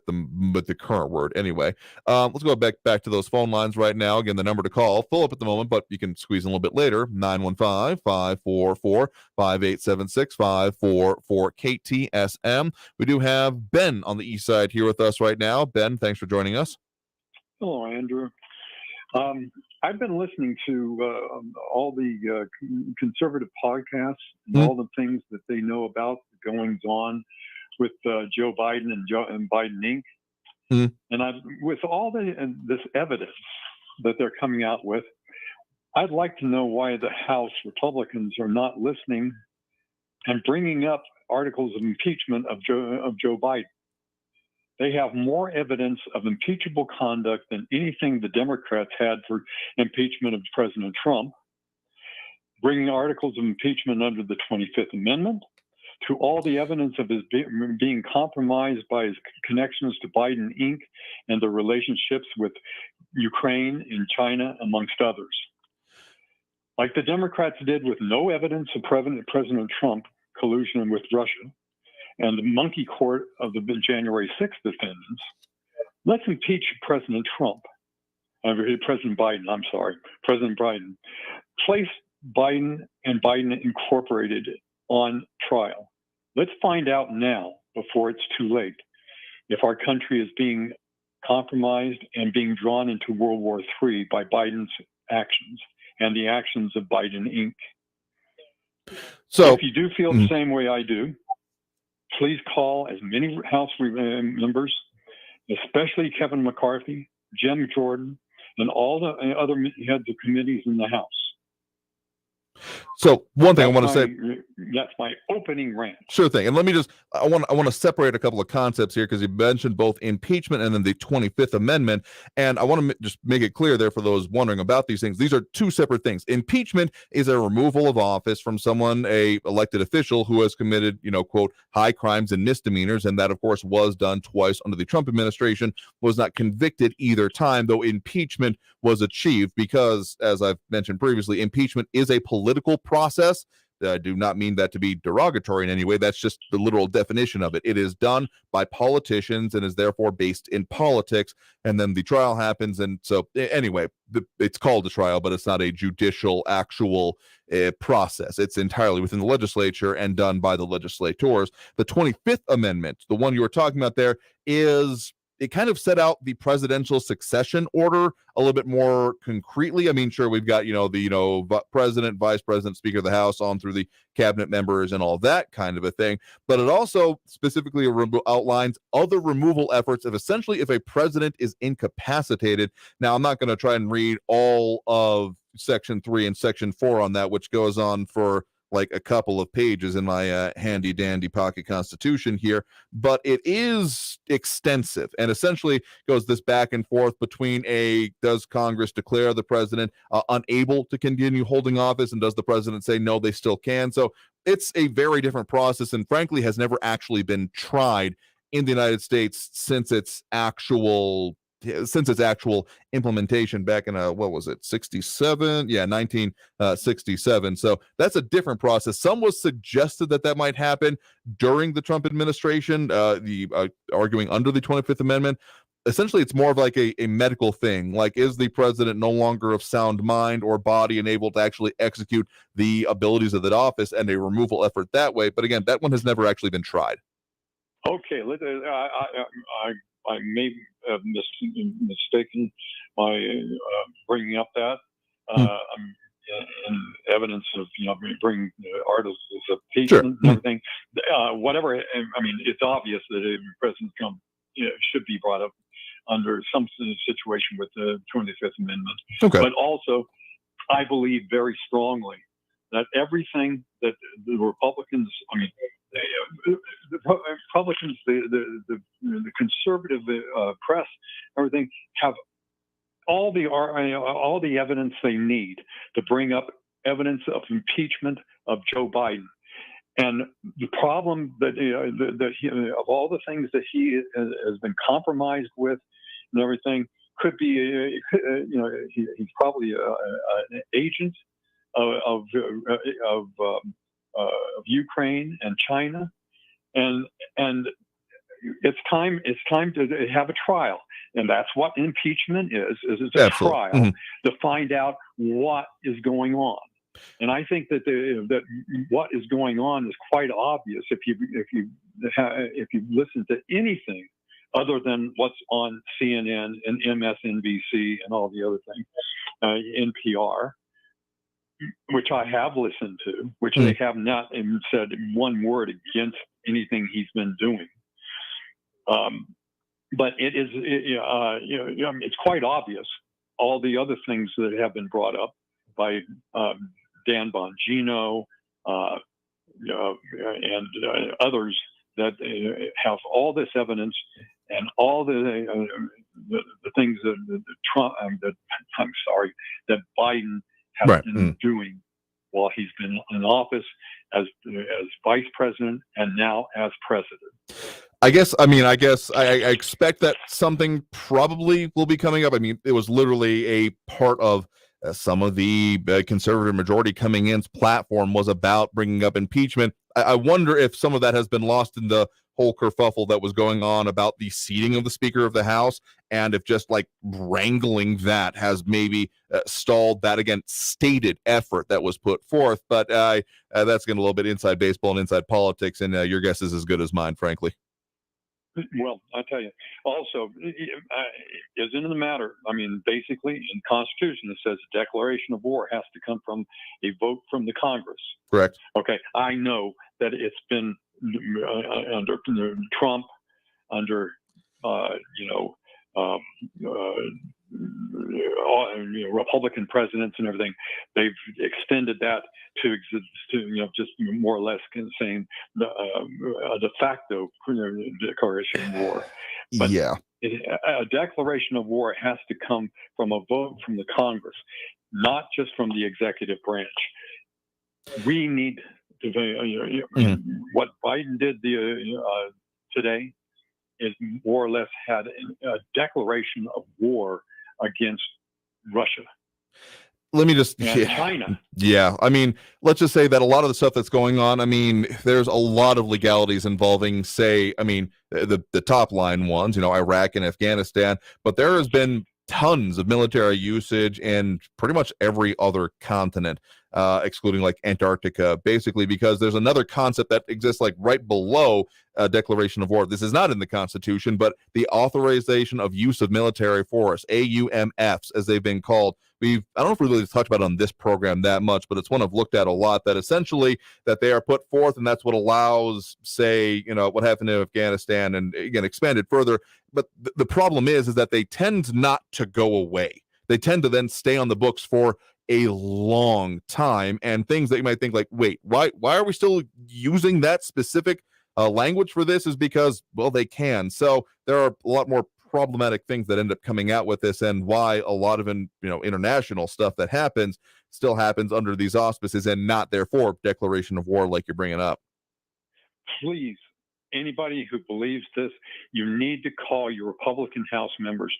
with the current word. Anyway, let's go back to those phone lines right now. Again, the number to call, full up at the moment, but you can squeeze in a little bit later, 915-544-5876, 544-KTSM. We do have Ben on the east side here with us right now. Ben, thanks for joining us.
Hello, Andrew. I've been listening to all the conservative podcasts and all the things that they know about the goings on with Joe Biden and Biden Inc. And with all this evidence that they're coming out with, I'd like to know why the House Republicans are not listening and bringing up articles of impeachment of Joe Biden. They have more evidence of impeachable conduct than anything the Democrats had for impeachment of President Trump, bringing articles of impeachment under the 25th Amendment, to all the evidence of his being compromised by his connections to Biden Inc. and the relationships with Ukraine and China, amongst others. Like the Democrats did with no evidence of President Trump collusion with Russia and the monkey court of the January 6th defendants, let's impeach President Biden. Place Biden and Biden Incorporated on trial. Let's find out now, before it's too late, if our country is being compromised and being drawn into World War III by Biden's actions and the actions of Biden Inc. So if you do feel the same way I do, please call as many House members especially Kevin McCarthy, Jim Jordan, and all the other heads of committees in the House.
So one thing I want to say,
that's my opening rant.
sure thing. And let me just, I want to separate a couple of concepts here, because you mentioned both impeachment and then the 25th Amendment. And I want to just make it clear there for those wondering about these things. These are two separate things. Impeachment is a removal of office from someone, a elected official who has committed, quote, high crimes and misdemeanors. And that, of course, was done twice under the Trump administration, was not convicted either time, though impeachment was achieved because, as I've mentioned previously, impeachment is a political process. I do not mean that to be derogatory in any way. That's just the literal definition of it. It is done by politicians and is therefore based in politics. And then the trial happens. And so anyway, it's called a trial, but it's not a judicial actual process. It's entirely within the legislature and done by the legislators. The 25th Amendment, the one you were talking about there, it kind of set out the presidential succession order a little bit more concretely. I mean, sure, we've got, the president, vice president, speaker of the House, on through the cabinet members and all that kind of a thing. But it also specifically outlines other removal efforts if a president is incapacitated. Now, I'm not going to try and read all of Section 3 and Section 4 on that, which goes on for like a couple of pages in my handy dandy pocket constitution here, but it is extensive and essentially goes this back and forth between does Congress declare the president unable to continue holding office, and does the president say no, they still can? So it's a very different process, and frankly has never actually been tried in the United States since its actual implementation back in 67? Yeah, 1967. So that's a different process. Some was suggested that might happen during the Trump administration, arguing under the 25th Amendment. Essentially, it's more of like a medical thing. Like, is the president no longer of sound mind or body and able to actually execute the abilities of that office, and a removal effort that way? But again, that one has never actually been tried.
Okay, I may have mistaken by bringing up that. Evidence of bringing articles of impeachment and everything. Whatever. I mean, it's obvious that President Trump should be brought up under some situation with the 25th Amendment.
Okay.
But also, I believe very strongly that everything that the Republicans, the Republicans, the conservative press, everything, have all the evidence they need to bring up evidence of impeachment of Joe Biden. And the problem that of all the things that he has been compromised with and everything could be, he's probably an agent of Ukraine and China, and it's time to have a trial, and that's what impeachment is a trial to find out what is going on. And I think that that what is going on is quite obvious if you listen to anything other than what's on CNN and MSNBC and all the other things, NPR, which I have listened to, which they have not even said one word against anything he's been doing. But it is, it's quite obvious all the other things that have been brought up by Dan Bongino and others that have all this evidence and all the things that Trump, that Biden has been doing while he's been in office as vice president and now as president.
I expect that something probably will be coming up. I mean, it was literally a part of some of the conservative majority coming in's platform was about bringing up impeachment. I wonder if some of that has been lost in the whole kerfuffle that was going on about the seating of the Speaker of the House, and if just like wrangling that has maybe stalled that, again, stated effort that was put forth. But that's getting a little bit inside baseball and inside politics, and your guess is as good as mine, frankly.
Well, I tell you, also, isn't it a matter? I mean, basically, in the Constitution, it says a declaration of war has to come from a vote from the Congress.
Correct.
Okay, I know that it's been under Trump, under Republican presidents and everything, they've extended that to just more or less saying a de facto declaration of war. But
yeah.
A declaration of war has to come from a vote from the Congress, not just from the executive branch. We need to, what Biden did today is more or less had a declaration of war against Russia.
Let me just
China.
Yeah, I mean, let's just say that a lot of the stuff that's going on, I mean, there's a lot of legalities involving, say, I mean, the top line ones, Iraq and Afghanistan, but there has been tons of military usage in pretty much every other continent, excluding like Antarctica, basically because there's another concept that exists like right below a declaration of war. This is not in the Constitution, but the authorization of use of military force, AUMFs, as they've been called. I don't know if we really talked about it on this program that much, but it's one I've looked at a lot, that essentially that they are put forth, and that's what allows, say, what happened in Afghanistan, and again, expanded further. But the problem is that they tend not to go away. They tend to then stay on the books for a long time, and things that you might think like, wait, why are we still using that specific language for this, is because, well, they can. So there are a lot more problematic things that end up coming out with this, and why a lot of international stuff that happens still happens under these auspices and not therefore declaration of war like you're bringing up.
Please, anybody who believes this, you need to call your Republican House members,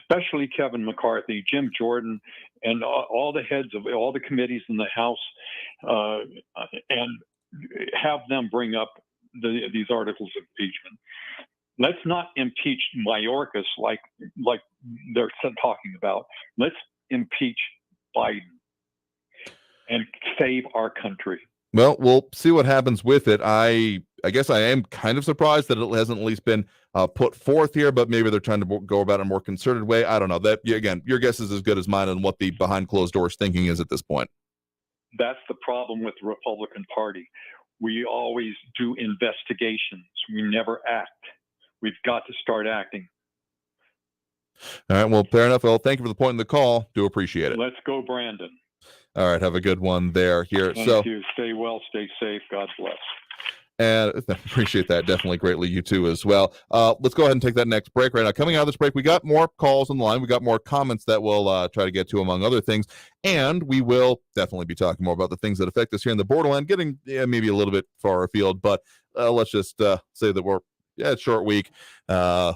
especially Kevin McCarthy, Jim Jordan, and all the heads of all the committees in the House, and have them bring up these articles of impeachment. Let's not impeach Mayorkas like they're talking about. Let's impeach Biden and save our country.
Well, we'll see what happens with it. I guess I am kind of surprised that it hasn't at least been put forth here, but maybe they're trying to go about it in a more concerted way. I don't know. That, again, your guess is as good as mine on what the behind closed doors thinking is at this point.
That's the problem with the Republican Party. We always do investigations. We never act. We've got to start acting.
All right. Well, fair enough. Well, thank you for the point in the call. Do appreciate it.
Let's go, Brandon.
All right. Have a good one there. Here.
Thank you. Stay well. Stay safe. God bless.
And appreciate that definitely greatly. You too as well. Let's go ahead and take that next break right now. Coming out of this break, we got more calls on the line. We got more comments that we'll try to get to, among other things. And we will definitely be talking more about the things that affect us here in the borderland, getting maybe a little bit far afield. But let's just say that it's short week. The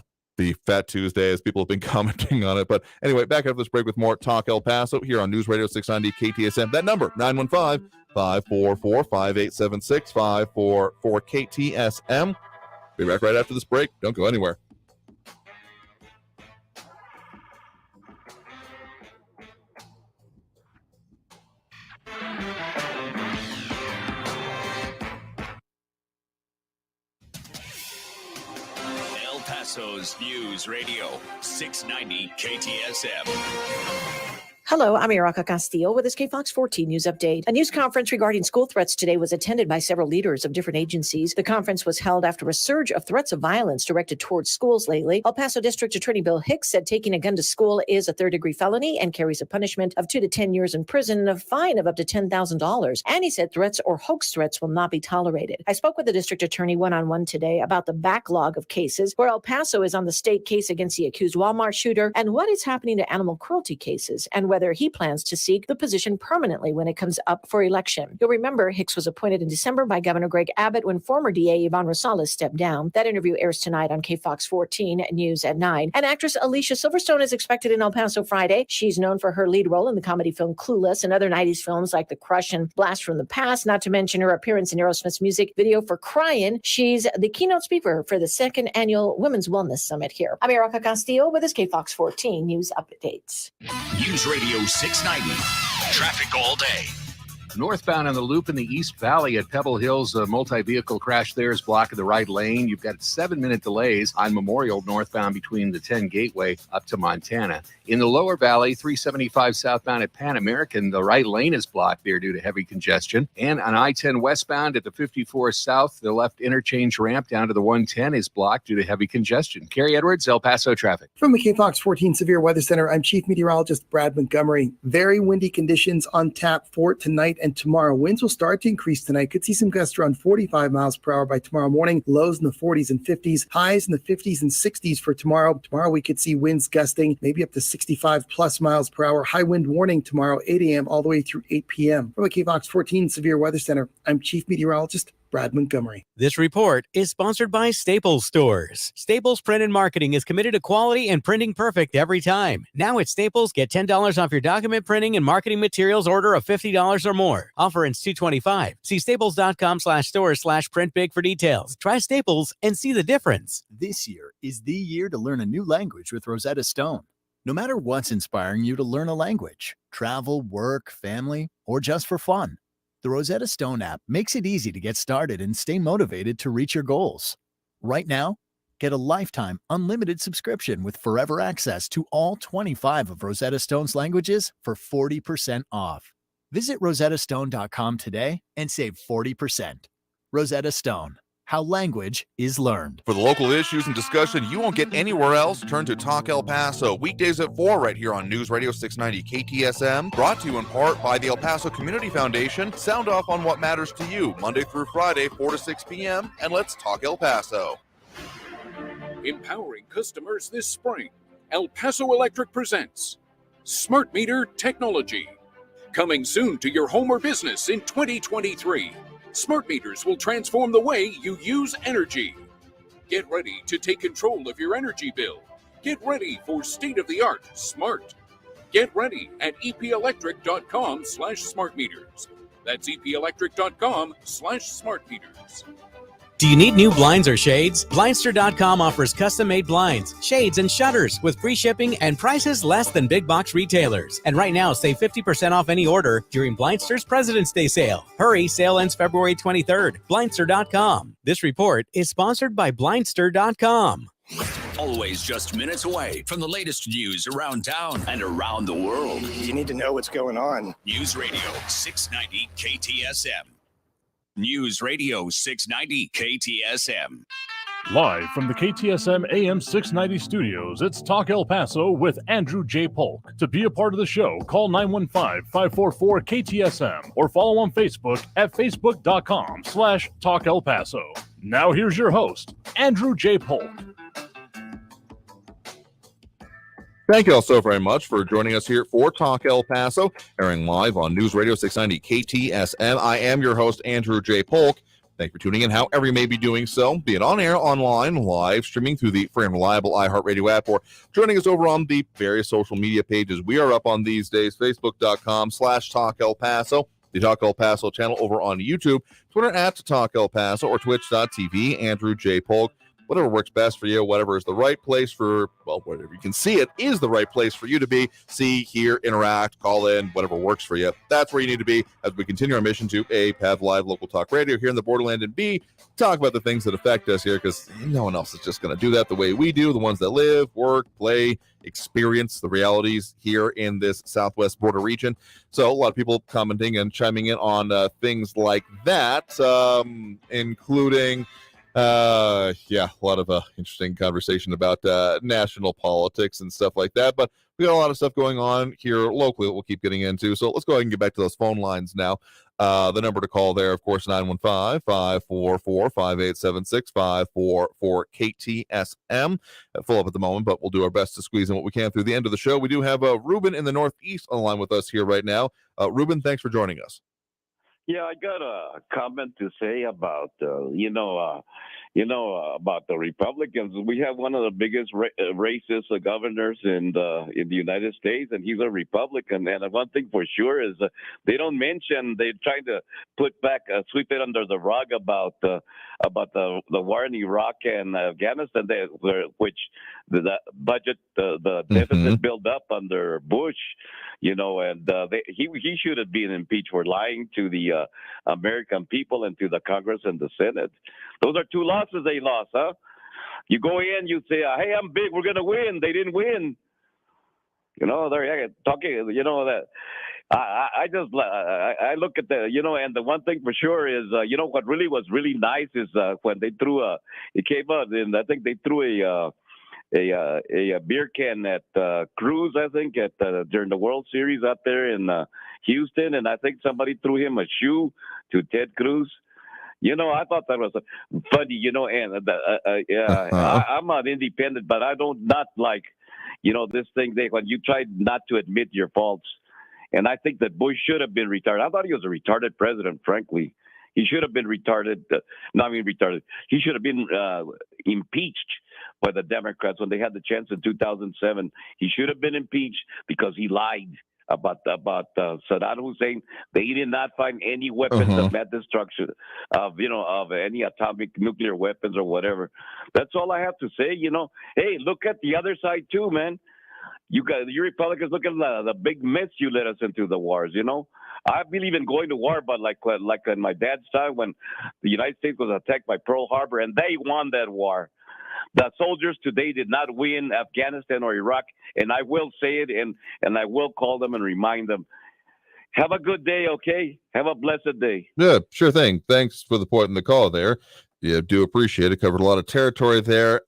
Fat Tuesday, as people have been commenting on it. But anyway, back after this break with more Talk El Paso here on News Radio 690 KTSM. That number, 915-544-5876, 544 KTSM. Be back right after this break. Don't go anywhere.
El Paso's News Radio 690 KTSM.
Hello, I'm Erica Castillo with this KFOX 14 News Update. A news conference regarding school threats today was attended by several leaders of different agencies. The conference was held after a surge of threats of violence directed towards schools lately. El Paso District Attorney Bill Hicks said taking a gun to school is a third-degree felony and carries a punishment of 2 to 10 years in prison and a fine of up to $10,000. And he said threats or hoax threats will not be tolerated. I spoke with the district attorney one-on-one today about the backlog of cases, where El Paso is on the state case against the accused Walmart shooter, and what is happening to animal cruelty cases, and whether he plans to seek the position permanently when it comes up for election. You'll remember Hicks was appointed in December by Governor Greg Abbott when former DA Yvonne Rosales stepped down. That interview airs tonight on KFOX 14 News at 9. And actress Alicia Silverstone is expected in El Paso Friday. She's known for her lead role in the comedy film Clueless and other 90s films like The Crush and Blast from the Past, not to mention her appearance in Aerosmith's music video for Crying. She's the keynote speaker for the second annual Women's Wellness Summit here. I'm Erica Castillo with this KFOX 14 News Updates.
News Radio 690. Traffic all day.
Northbound on the loop in the East Valley at Pebble Hills, a multi-vehicle crash there is blocking the right lane. You've got 7-minute delays on Memorial northbound between the 10 Gateway up to Montana. In the lower valley, 375 southbound at Pan American, the right lane is blocked there due to heavy congestion. And on I-10 westbound at the 54 south, the left interchange ramp down to the 110 is blocked due to heavy congestion. Kerry Edwards, El Paso traffic.
From the KFOX 14 Severe Weather Center, I'm Chief Meteorologist Brad Montgomery. Very windy conditions on tap for tonight and tomorrow. Winds will start to increase tonight. Could see some gusts around 45 miles per hour by tomorrow morning. Lows in the 40s and 50s. Highs in the 50s and 60s for tomorrow. Tomorrow we could see winds gusting maybe up to 65 plus miles per hour. High wind warning tomorrow, 8 a.m. all the way through 8 p.m. From the KFOX 14 Severe Weather Center, I'm Chief Meteorologist Brad Montgomery.
This report is sponsored by Staples Stores. Staples Print and Marketing is committed to quality and printing perfect every time. Now at Staples, get $10 off your document printing and marketing materials order of $50 or more. Offer ends $225. See staples.com/stores/print big for details. Try Staples and see the difference.
This year is the year to learn a new language with Rosetta Stone. No matter what's inspiring you to learn a language, travel, work, family, or just for fun, the Rosetta Stone app makes it easy to get started and stay motivated to reach your goals. Right now, get a lifetime unlimited subscription with forever access to all 25 of Rosetta Stone's languages for 40% off. Visit rosettastone.com today and save 40%. Rosetta Stone. How language is learned.
For the local issues and discussion you won't get anywhere else, turn to Talk El Paso, weekdays at 4 right here on News Radio 690 KTSM, brought to you in part by the El Paso Community Foundation. Sound off on what matters to you, Monday through Friday, 4 to 6 p.m., and let's talk El Paso.
Empowering customers this spring, El Paso Electric presents Smart Meter Technology. Coming soon to your home or business in 2023. Smart meters will transform the way you use energy. Get ready to take control of your energy bill. Get ready for state-of-the-art smart. Get ready at epelectric.com/smart meters. That's epelectric.com/smart meters.
Do you need new blinds or shades? Blindster.com offers custom-made blinds, shades, and shutters with free shipping and prices less than big box retailers. And right now, save 50% off any order during Blindster's President's Day sale. Hurry, sale ends February 23rd. Blindster.com. This report is sponsored by Blindster.com.
Always just minutes away from the latest news around town and around the world.
You need to know what's going on.
News Radio 690 KTSM. News Radio 690 KTSM.
Live from the KTSM AM 690 studios, it's Talk El Paso with Andrew J. Polk. To be a part of the show, call 915-544-KTSM or follow on Facebook at facebook.com/Talk El Paso. Now here's your host, Andrew J. Polk.
Thank you all so very much for joining us here for Talk El Paso, airing live on News Radio 690 KTSM. I am your host, Andrew J. Polk. Thank you for tuning in, however you may be doing so, be it on air, online, live, streaming through the free and reliable iHeartRadio app, or joining us over on the various social media pages we are up on these days, facebook.com/Talk El Paso, the Talk El Paso channel over on YouTube, Twitter at Talk El Paso, or twitch.tv, Andrew J. Polk. Whatever works best for you, whatever is the right place for, well, whatever you can see it is the right place for you to be. See, hear, interact, call in, whatever works for you. That's where you need to be as we continue our mission to A, have live local talk radio here in the borderland, and B, talk about the things that affect us here, because no one else is just going to do that the way we do, the ones that live, work, play, experience the realities here in this southwest border region. So a lot of people commenting and chiming in on things like that, including... a lot of interesting conversation about national politics and stuff like that. But we got a lot of stuff going on here locally that we'll keep getting into. So let's go ahead and get back to those phone lines now. The number to call there, of course, 915-544-5876, 544-KTSM. Full up at the moment, but we'll do our best to squeeze in what we can through the end of the show. We do have Ruben in the Northeast on the line with us here right now. Ruben, thanks for joining us.
Yeah, I got a comment to say about, about the Republicans. We have one of the biggest racist governors in the United States, and he's a Republican. And one thing for sure is they don't mention, they're trying to put back, sweep it under the rug about about the war in Iraq and Afghanistan, which the budget, the deficit built up under Bush, and he should have been impeached for lying to the American people and to the Congress and the Senate. Those are two losses they lost, huh? You go in, you say, hey, I'm big, we're going to win. They didn't win. They're talking, that. I look at and the one thing for sure is, what really was really nice is when they threw it came out, and I think they threw a beer can at Cruz, I think, during the World Series out there in Houston, and I think somebody threw him a shoe to Ted Cruz. I thought that was funny, and I'm not independent, but I don't not like, this thing when you try not to admit your faults. And I think that Bush should have been retarded. I thought he was a retarded president, frankly. He should have been retarded. He should have been impeached by the Democrats when they had the chance in 2007. He should have been impeached because he lied about Saddam Hussein. They did not find any weapons of mass destruction, of any atomic nuclear weapons or whatever. That's all I have to say. Hey, look at the other side too, man. You Republicans, look at the big mess you led us into the wars. I believe in going to war, but like in my dad's time when the United States was attacked by Pearl Harbor, and they won that war. The soldiers today did not win Afghanistan or Iraq, and I will say it, and I will call them and remind them. Have a good day, okay? Have a blessed day.
Yeah, sure thing. Thanks for the point in the call there. Yeah, do appreciate it. Covered a lot of territory there.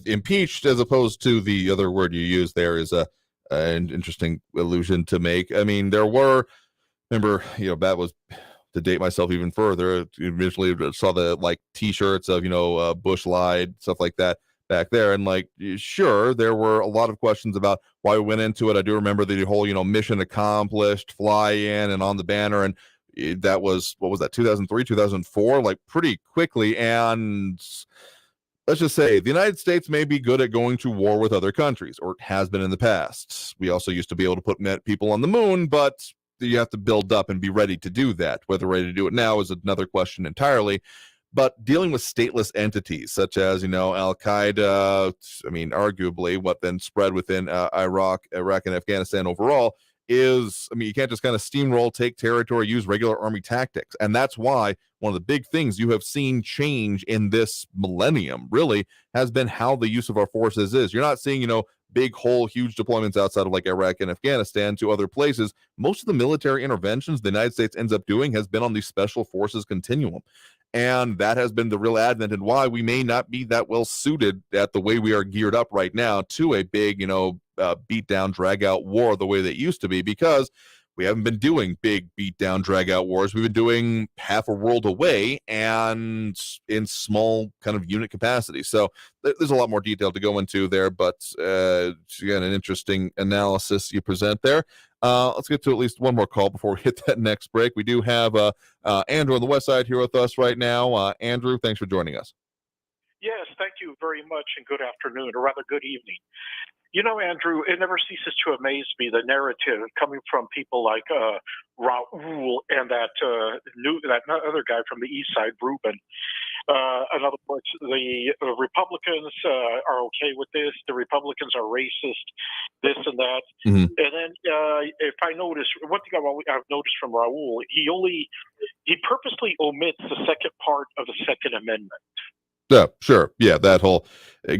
Impeached as opposed to the other word you used there is an interesting allusion to make. I mean, there were, remember, that was to date myself even further. Initially saw the T-shirts of Bush lied, stuff like that back there, and sure, there were a lot of questions about why we went into it. I do remember the whole mission accomplished fly in and on the banner, and that was, what was that, 2003, 2004, pretty quickly. And let's just say the United States may be good at going to war with other countries, or has been in the past. We also used to be able to put people on the moon, but you have to build up and be ready to do that. Whether ready to do it now is another question entirely. But dealing with stateless entities such as, Al-Qaeda, arguably what then spread within Iraq and Afghanistan overall, is, you can't just kind of steamroll, take territory, use regular army tactics. And that's why one of the big things you have seen change in this millennium really has been how the use of our forces is. You're not seeing, big huge deployments outside of Iraq and Afghanistan to other places. Most of the military interventions the United States ends up doing has been on the special forces continuum. And that has been the real advent and why we may not be that well suited at the way we are geared up right now to a big, beat down, drag out war the way that it used to be, because we haven't been doing big beat down, drag out wars. We've been doing half a world away and in small kind of unit capacity. So there's a lot more detail to go into there, but again, an interesting analysis you present there. Let's get to at least one more call before we hit that next break. We do have Andrew on the west side here with us right now. Andrew, thanks for joining us.
Yes, thank you very much, and good afternoon, or rather good evening. Andrew, it never ceases to amaze me, the narrative coming from people like Raul and that other guy from the east side, Ruben. In other words, the Republicans are okay with this. The Republicans are racist, this and that. And then if I notice, one thing I've noticed from Raul, he purposely omits the second part of the Second Amendment.
Yeah, sure. Yeah, that whole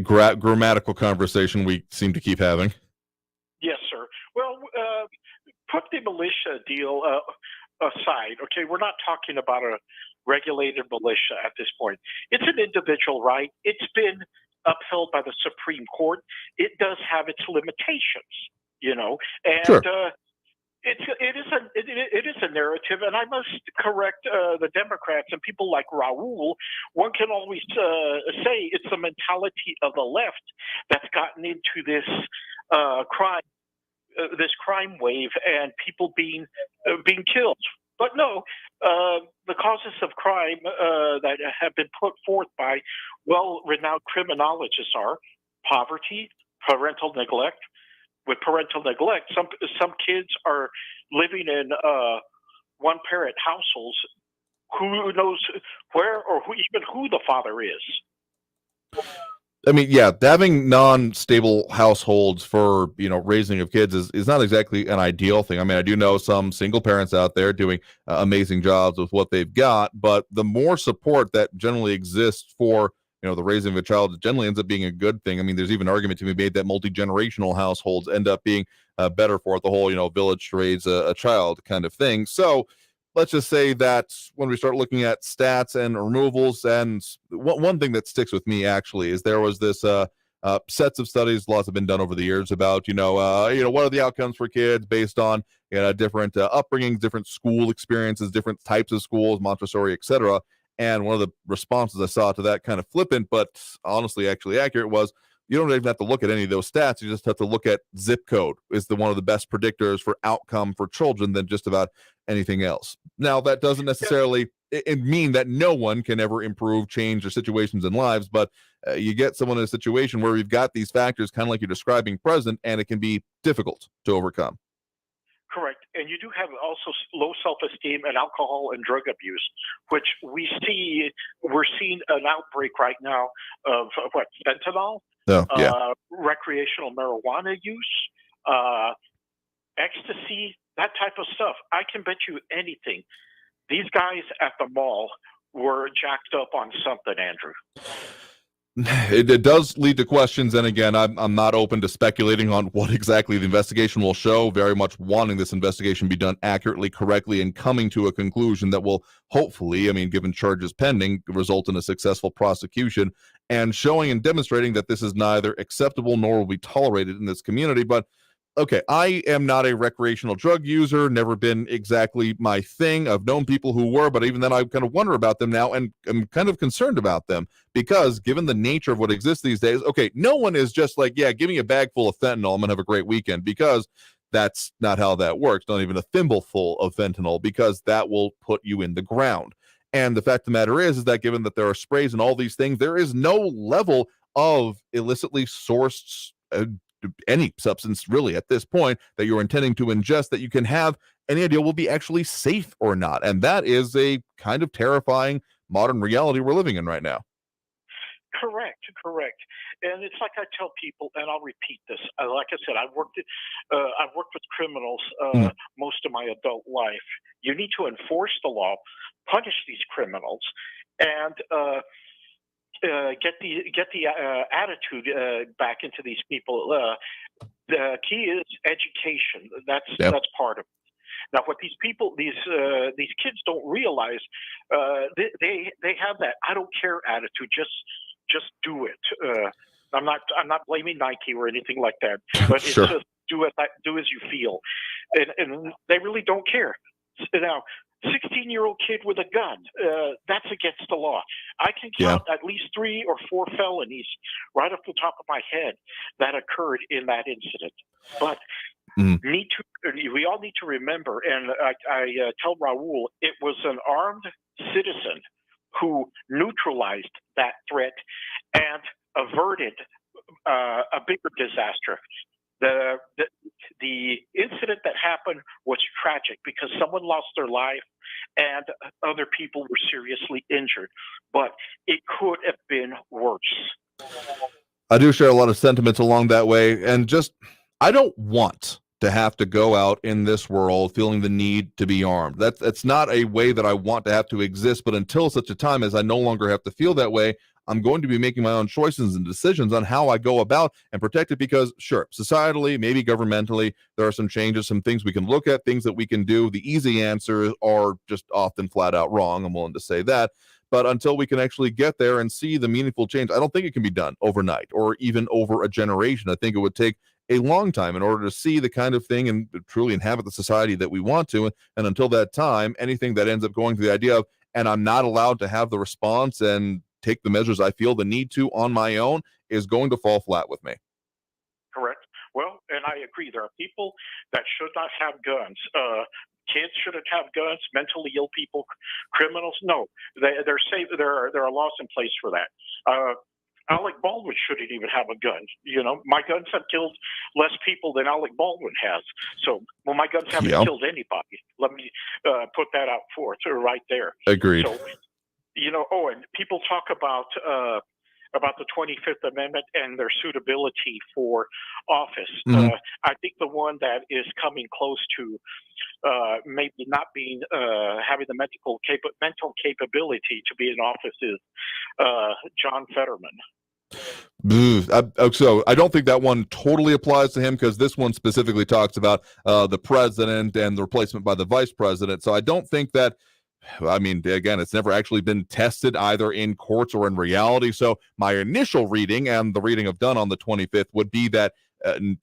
grammatical conversation we seem to keep having.
Yes, sir. Well, put the militia deal aside. Okay, we're not talking about a regulated militia at this point. It's an individual right. It's been upheld by the Supreme Court. It does have its limitations, and
sure.
It is a narrative, and I must correct the Democrats and people like Raul. One can always say it's the mentality of the left that's gotten into this crime wave and people being killed. But no, the causes of crime that have been put forth by well-renowned criminologists are poverty, parental neglect. With parental neglect, some kids are living in one-parent households who knows where or even who the father is.
I mean, yeah, having non-stable households for, raising of kids is not exactly an ideal thing. I mean, I do know some single parents out there doing amazing jobs with what they've got, but the more support that generally exists for, the raising of a child, it generally ends up being a good thing. I mean, there's even an argument to be made that multi-generational households end up being better for it, the whole, village to raise a child kind of thing. So, let's just say that when we start looking at stats and removals, and one thing that sticks with me actually is there was this sets of studies, lots have been done over the years about what are the outcomes for kids based on different upbringings, different school experiences, different types of schools, Montessori, etc. And one of the responses I saw to that, kind of flippant but honestly actually accurate, was you don't even have to look at any of those stats. You just have to look at zip code is one of the best predictors for outcome for children than just about anything else. Now, that doesn't necessarily mean that no one can ever improve, change their situations in lives, but you get someone in a situation where we've got these factors kind of like you're describing present, and it can be difficult to overcome.
Correct. And you do have also low self-esteem and alcohol and drug abuse, which we're seeing an outbreak right now of fentanyl, recreational marijuana use, ecstasy, that type of stuff. I can bet you anything. These guys at the mall were jacked up on something, Andrew.
It does lead to questions, and again, I'm not open to speculating on what exactly the investigation will show. Very much wanting this investigation be done accurately, correctly, and coming to a conclusion that will hopefully, given charges pending, result in a successful prosecution and showing and demonstrating that this is neither acceptable nor will be tolerated in this community. But okay, I am not a recreational drug user, never been exactly my thing. I've known people who were, but even then I kind of wonder about them now, and I'm kind of concerned about them because given the nature of what exists these days, okay, no one is just like, yeah, give me a bag full of fentanyl, I'm going to have a great weekend, because that's not how that works. Not even a thimbleful of fentanyl, because that will put you in the ground. And the fact of the matter is that given that there are sprays and all these things, there is no level of illicitly sourced any substance really at this point that you're intending to ingest that you can have any idea will be actually safe or not. And that is a kind of terrifying modern reality we're living in right now.
Correct. And it's like I tell people, and I'll repeat this. Like I said, I've worked with criminals most of my adult life. You need to enforce the law, punish these criminals, and get the attitude back into these people. The key is education. That's part of it. Now, what these kids don't realize, they have that I don't care attitude. Just do it. I'm not blaming Nike or anything like that, but it's just do as you feel, and they really don't care. Now, 16-year-old kid with a gun, that's against the law. I can count at least 3 or 4 felonies right off the top of my head that occurred in that incident. But we all need to remember, and I tell Raul, it was an armed citizen who neutralized that threat and averted a bigger disaster. The incident that happened was tragic because someone lost their life and other people were seriously injured, but it could have been worse.
I do share a lot of sentiments along that way, and I don't want to have to go out in this world feeling the need to be armed. That's not a way that I want to have to exist, but until such a time as I no longer have to feel that way, I'm going to be making my own choices and decisions on how I go about and protect it, because sure, societally, maybe governmentally, there are some changes, some things we can look at, things that we can do. The easy answers are just often flat out wrong. I'm willing to say that. But until we can actually get there and see the meaningful change, I don't think it can be done overnight or even over a generation. I think it would take a long time in order to see the kind of thing and truly inhabit the society that we want to. And until that time, anything that ends up going to the idea of, and I'm not allowed to have the response and take the measures I feel the need to on my own, is going to fall flat with me.
Correct. Well, and I agree. There are people that should not have guns. Kids shouldn't have guns. Mentally ill people, criminals. No, they're safe. There are laws in place for that. Alec Baldwin shouldn't even have a gun. You know, my guns have killed less people than Alec Baldwin has. So, well, my guns haven't killed anybody. Let me put that out forth right there.
Agreed.
So, you know, and people talk about the 25th Amendment and their suitability for office. I think the one that is coming close to maybe not being having the mental capability to be in office is John Fetterman.
So I don't think that one totally applies to him, because this one specifically talks about the president and the replacement by the vice president. So I don't think that, I mean, again, it's never actually been tested either in courts or in reality. So my initial reading, and the reading I've done on the 25th, would be that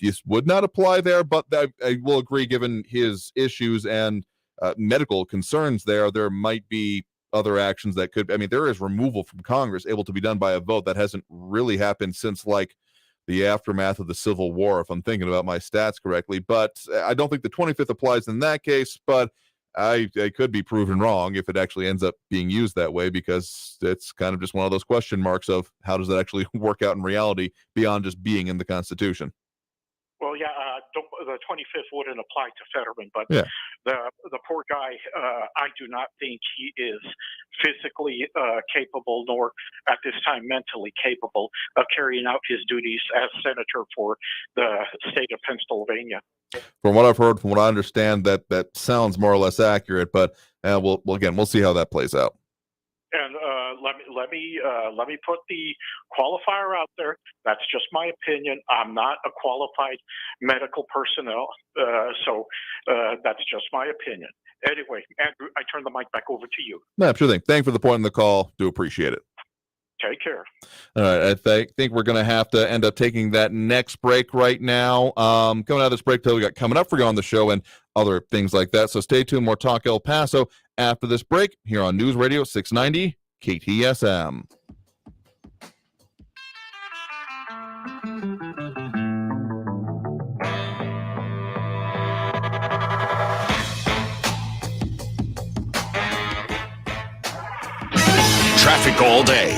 this would not apply there. But I will agree, given his issues and medical concerns there might be other actions that could, I mean, there is removal from Congress able to be done by a vote. That hasn't really happened since like the aftermath of the Civil War, if I'm thinking about my stats correctly. But I don't think the 25th applies in that case, but I could be proven wrong if it actually ends up being used that way, because it's kind of just one of those question marks of how does that actually work out in reality beyond just being in the Constitution.
Well, yeah, the 25th wouldn't apply to Fetterman, but
yeah.
the poor guy, I do not think he is physically capable, nor at this time mentally capable of carrying out his duties as senator for the state of Pennsylvania.
From what I've heard, from what I understand, that sounds more or less accurate, but we'll see how that plays out.
And let me put the qualifier out there. That's just my opinion. I'm not a qualified medical personnel, so that's just my opinion. Anyway, Andrew, I turn the mic back over to you.
No, sure thing. Thanks for the point in the call. Do appreciate it.
Take care.
All right, I think we're going to have to end up taking that next break right now. Coming out of this break, we got coming up for you on the show and other things like that. So stay tuned. More Talk El Paso after this break here on News Radio 690 KTSM.
Traffic all day.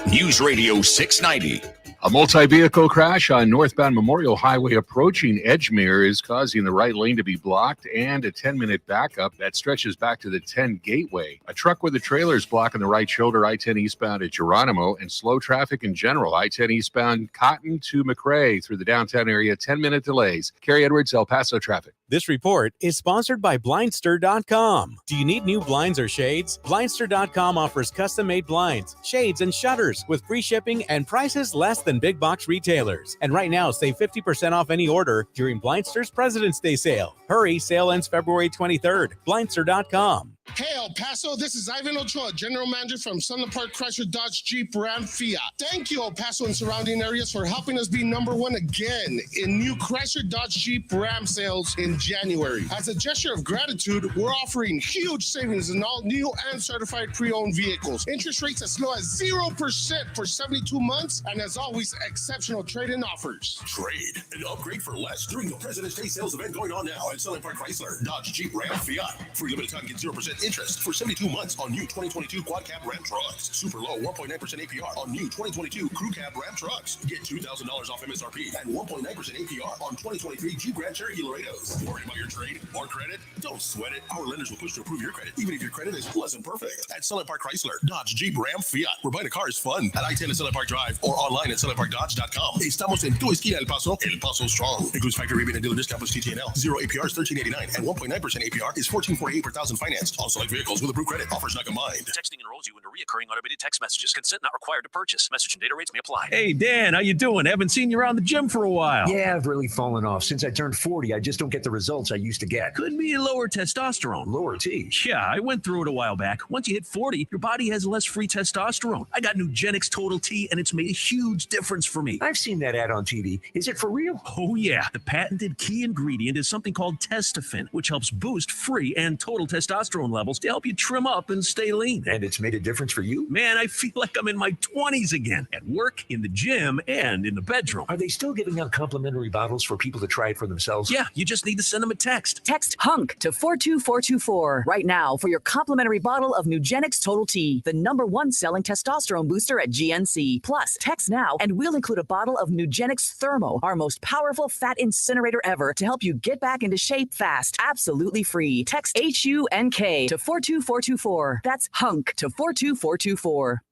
News Radio 690.
A multi-vehicle crash on northbound Memorial Highway approaching Edgemere is causing the right lane to be blocked and a 10-minute backup that stretches back to the 10 Gateway. A truck with a trailer is blocking the right shoulder I-10 eastbound at Geronimo, and slow traffic in general. I-10 eastbound Cotton to McRae through the downtown area, 10-minute delays. Carrie Edwards, El Paso traffic.
This report is sponsored by Blindster.com. Do you need new blinds or shades? Blindster.com offers custom-made blinds, shades, and shutters with free shipping and prices less than big box retailers. And right now, save 50% off any order during Blindster's President's Day sale. Hurry, sale ends February 23rd. Blindster.com.
Hey, El Paso, this is Ivan Ochoa, General Manager from Sunland Park Chrysler Dodge Jeep Ram Fiat. Thank you, El Paso and surrounding areas, for helping us be number one again in new Chrysler Dodge Jeep Ram sales in January. As a gesture of gratitude, we're offering huge savings in all new and certified pre-owned vehicles. Interest rates as low as 0% for 72 months, and as always, exceptional trade-in offers.
Trade and upgrade for less during the President's Day sales event going on now at Sunland Park Chrysler Dodge Jeep Ram Fiat. For limited time, get 0% interest for 72 months on new 2022 quad cab Ram trucks. Super low 1.9% APR on new 2022 crew cab Ram trucks. Get $2,000 off MSRP and 1.9% APR on 2023 Jeep Grand Cherokee Laredos. Worried about your trade or credit? Don't sweat it. Our lenders will push to approve your credit, even if your credit is less than perfect. At Sunland Park Chrysler Dodge Jeep Ram Fiat, where buying a car is fun. At I-10 at Sunland Park Drive or online at sunlandparkdodge.com. Estamos en tu esquina El Paso. El Paso Strong. Includes factory rebate and dealer discount plus TTNL. 0 APR is $13.89 and 1.9% APR is $14.48 per thousand financed. On select vehicles with approved credit. Offers not combined.
Texting enrolls you into recurring automated text messages. Consent not required to purchase. Message and data rates may apply.
Hey, Dan, how you doing? Haven't seen you around the gym for a while.
Yeah, I've really fallen off. Since I turned 40, I just don't get the results I used to get.
Could be lower testosterone.
Lower T?
Yeah, I went through it a while back. Once you hit 40, your body has less free testosterone. I got Nugenix Total T, and it's made a huge difference for me.
I've seen that ad on TV. Is it for real?
Oh, yeah. The patented key ingredient is something called Testofen, which helps boost free and total testosterone levels to help you trim up and stay lean.
And it's made a difference for you?
Man, I feel like I'm in my 20s again, at work, in the gym, and in the bedroom.
Are they still giving out complimentary bottles for people to try it for themselves?
Yeah, you just need to send them a text.
Text HUNK to 42424 right now for your complimentary bottle of Nugenix Total T, the #1 selling testosterone booster at GNC. Plus, text now and we'll include a bottle of Nugenix Thermo, our most powerful fat incinerator ever, to help you get back into shape fast. Absolutely free. Text HUNK to 42424. That's HUNK to 42424.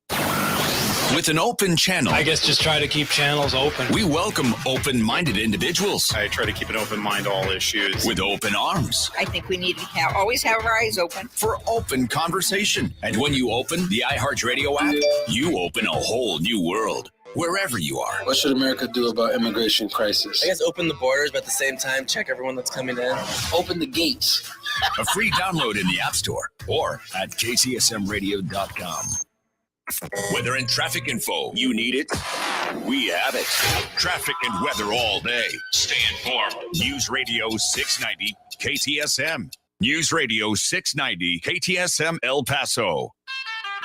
With an open channel,
I guess just try to keep channels open.
we welcome open-minded individuals
I try to keep an open mind to all issues.
with open arms
I think we need to always have our eyes open.
for open conversation. And when you open the iHeartRadio app, you open a whole new world wherever you are.
What should America do about immigration crisis?
I guess open the borders, but at the same time, check everyone that's coming in.
Open the gates.
A free download in the App Store or at kcsmradio.com. Whether in traffic info, you need it, we have it. Traffic and weather all day. Stay informed. News Radio 690 KTSM. News Radio 690 KTSM El Paso.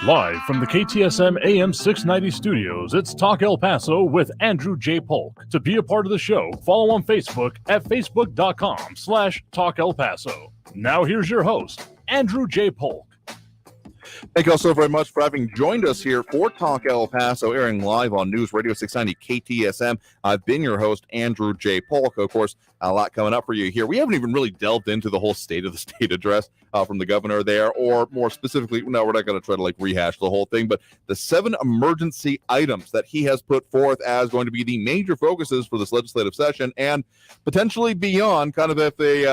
Live from the KTSM AM 690 studios, it's Talk El Paso with Andrew J. Polk. To be a part of the show, follow on Facebook at facebook.com/Talk El Paso. Now here's your host, Andrew J. Polk.
Thank you all so very much for having joined us here for Talk El Paso, airing live on News Radio 690 KTSM. I've been your host, Andrew J. Polk. Of course, a lot coming up for you here. We haven't even really delved into the whole State of the State address from the governor there, or more specifically, no, we're not going to try to rehash the whole thing, but the 7 emergency items that he has put forth as going to be the major focuses for this legislative session, and potentially beyond, kind of if they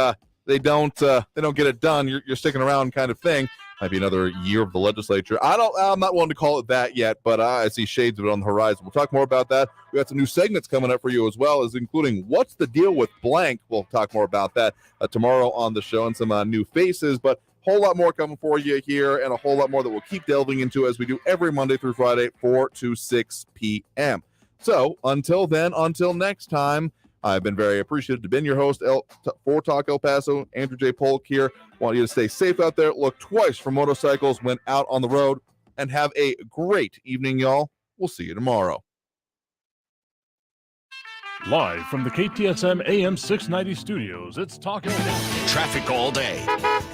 don't get it done, you're sticking around kind of thing. Might be another year of the legislature. I'm not willing to call it that yet, but I see shades of it on the horizon. We'll talk more about that. We got some new segments coming up for you as well, as including What's the Deal with Blank. We'll talk more about that tomorrow on the show, and some new faces, but a whole lot more coming for you here, and a whole lot more that we'll keep delving into as we do every Monday through Friday, 4 to 6 p.m. So until then, until next time, I've been very appreciative to be your host for Talk El Paso, Andrew J. Polk here. Want you to stay safe out there. Look twice for motorcycles when out on the road, and have a great evening, y'all. We'll see you tomorrow.
Live from the KTSM AM 690 studios, it's Talk El Paso.
Traffic all day.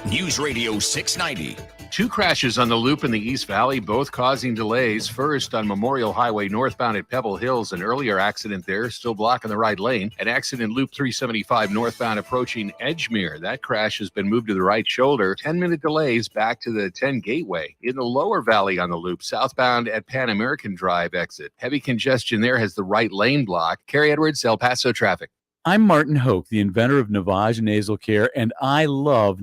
News Radio 690.
2 crashes on the loop in the East Valley, both causing delays. First, on Memorial Highway northbound at Pebble Hills, an earlier accident there, still blocking the right lane. An accident Loop 375 northbound approaching Edgemere. That crash has been moved to the right shoulder. 10-minute delays back to the 10 Gateway. In the lower valley on the loop, southbound at Pan American Drive exit. Heavy congestion there has the right lane blocked. Carrie Edwards, El Paso traffic.
I'm Martin Hoke, the inventor of Navage Nasal Care, and I love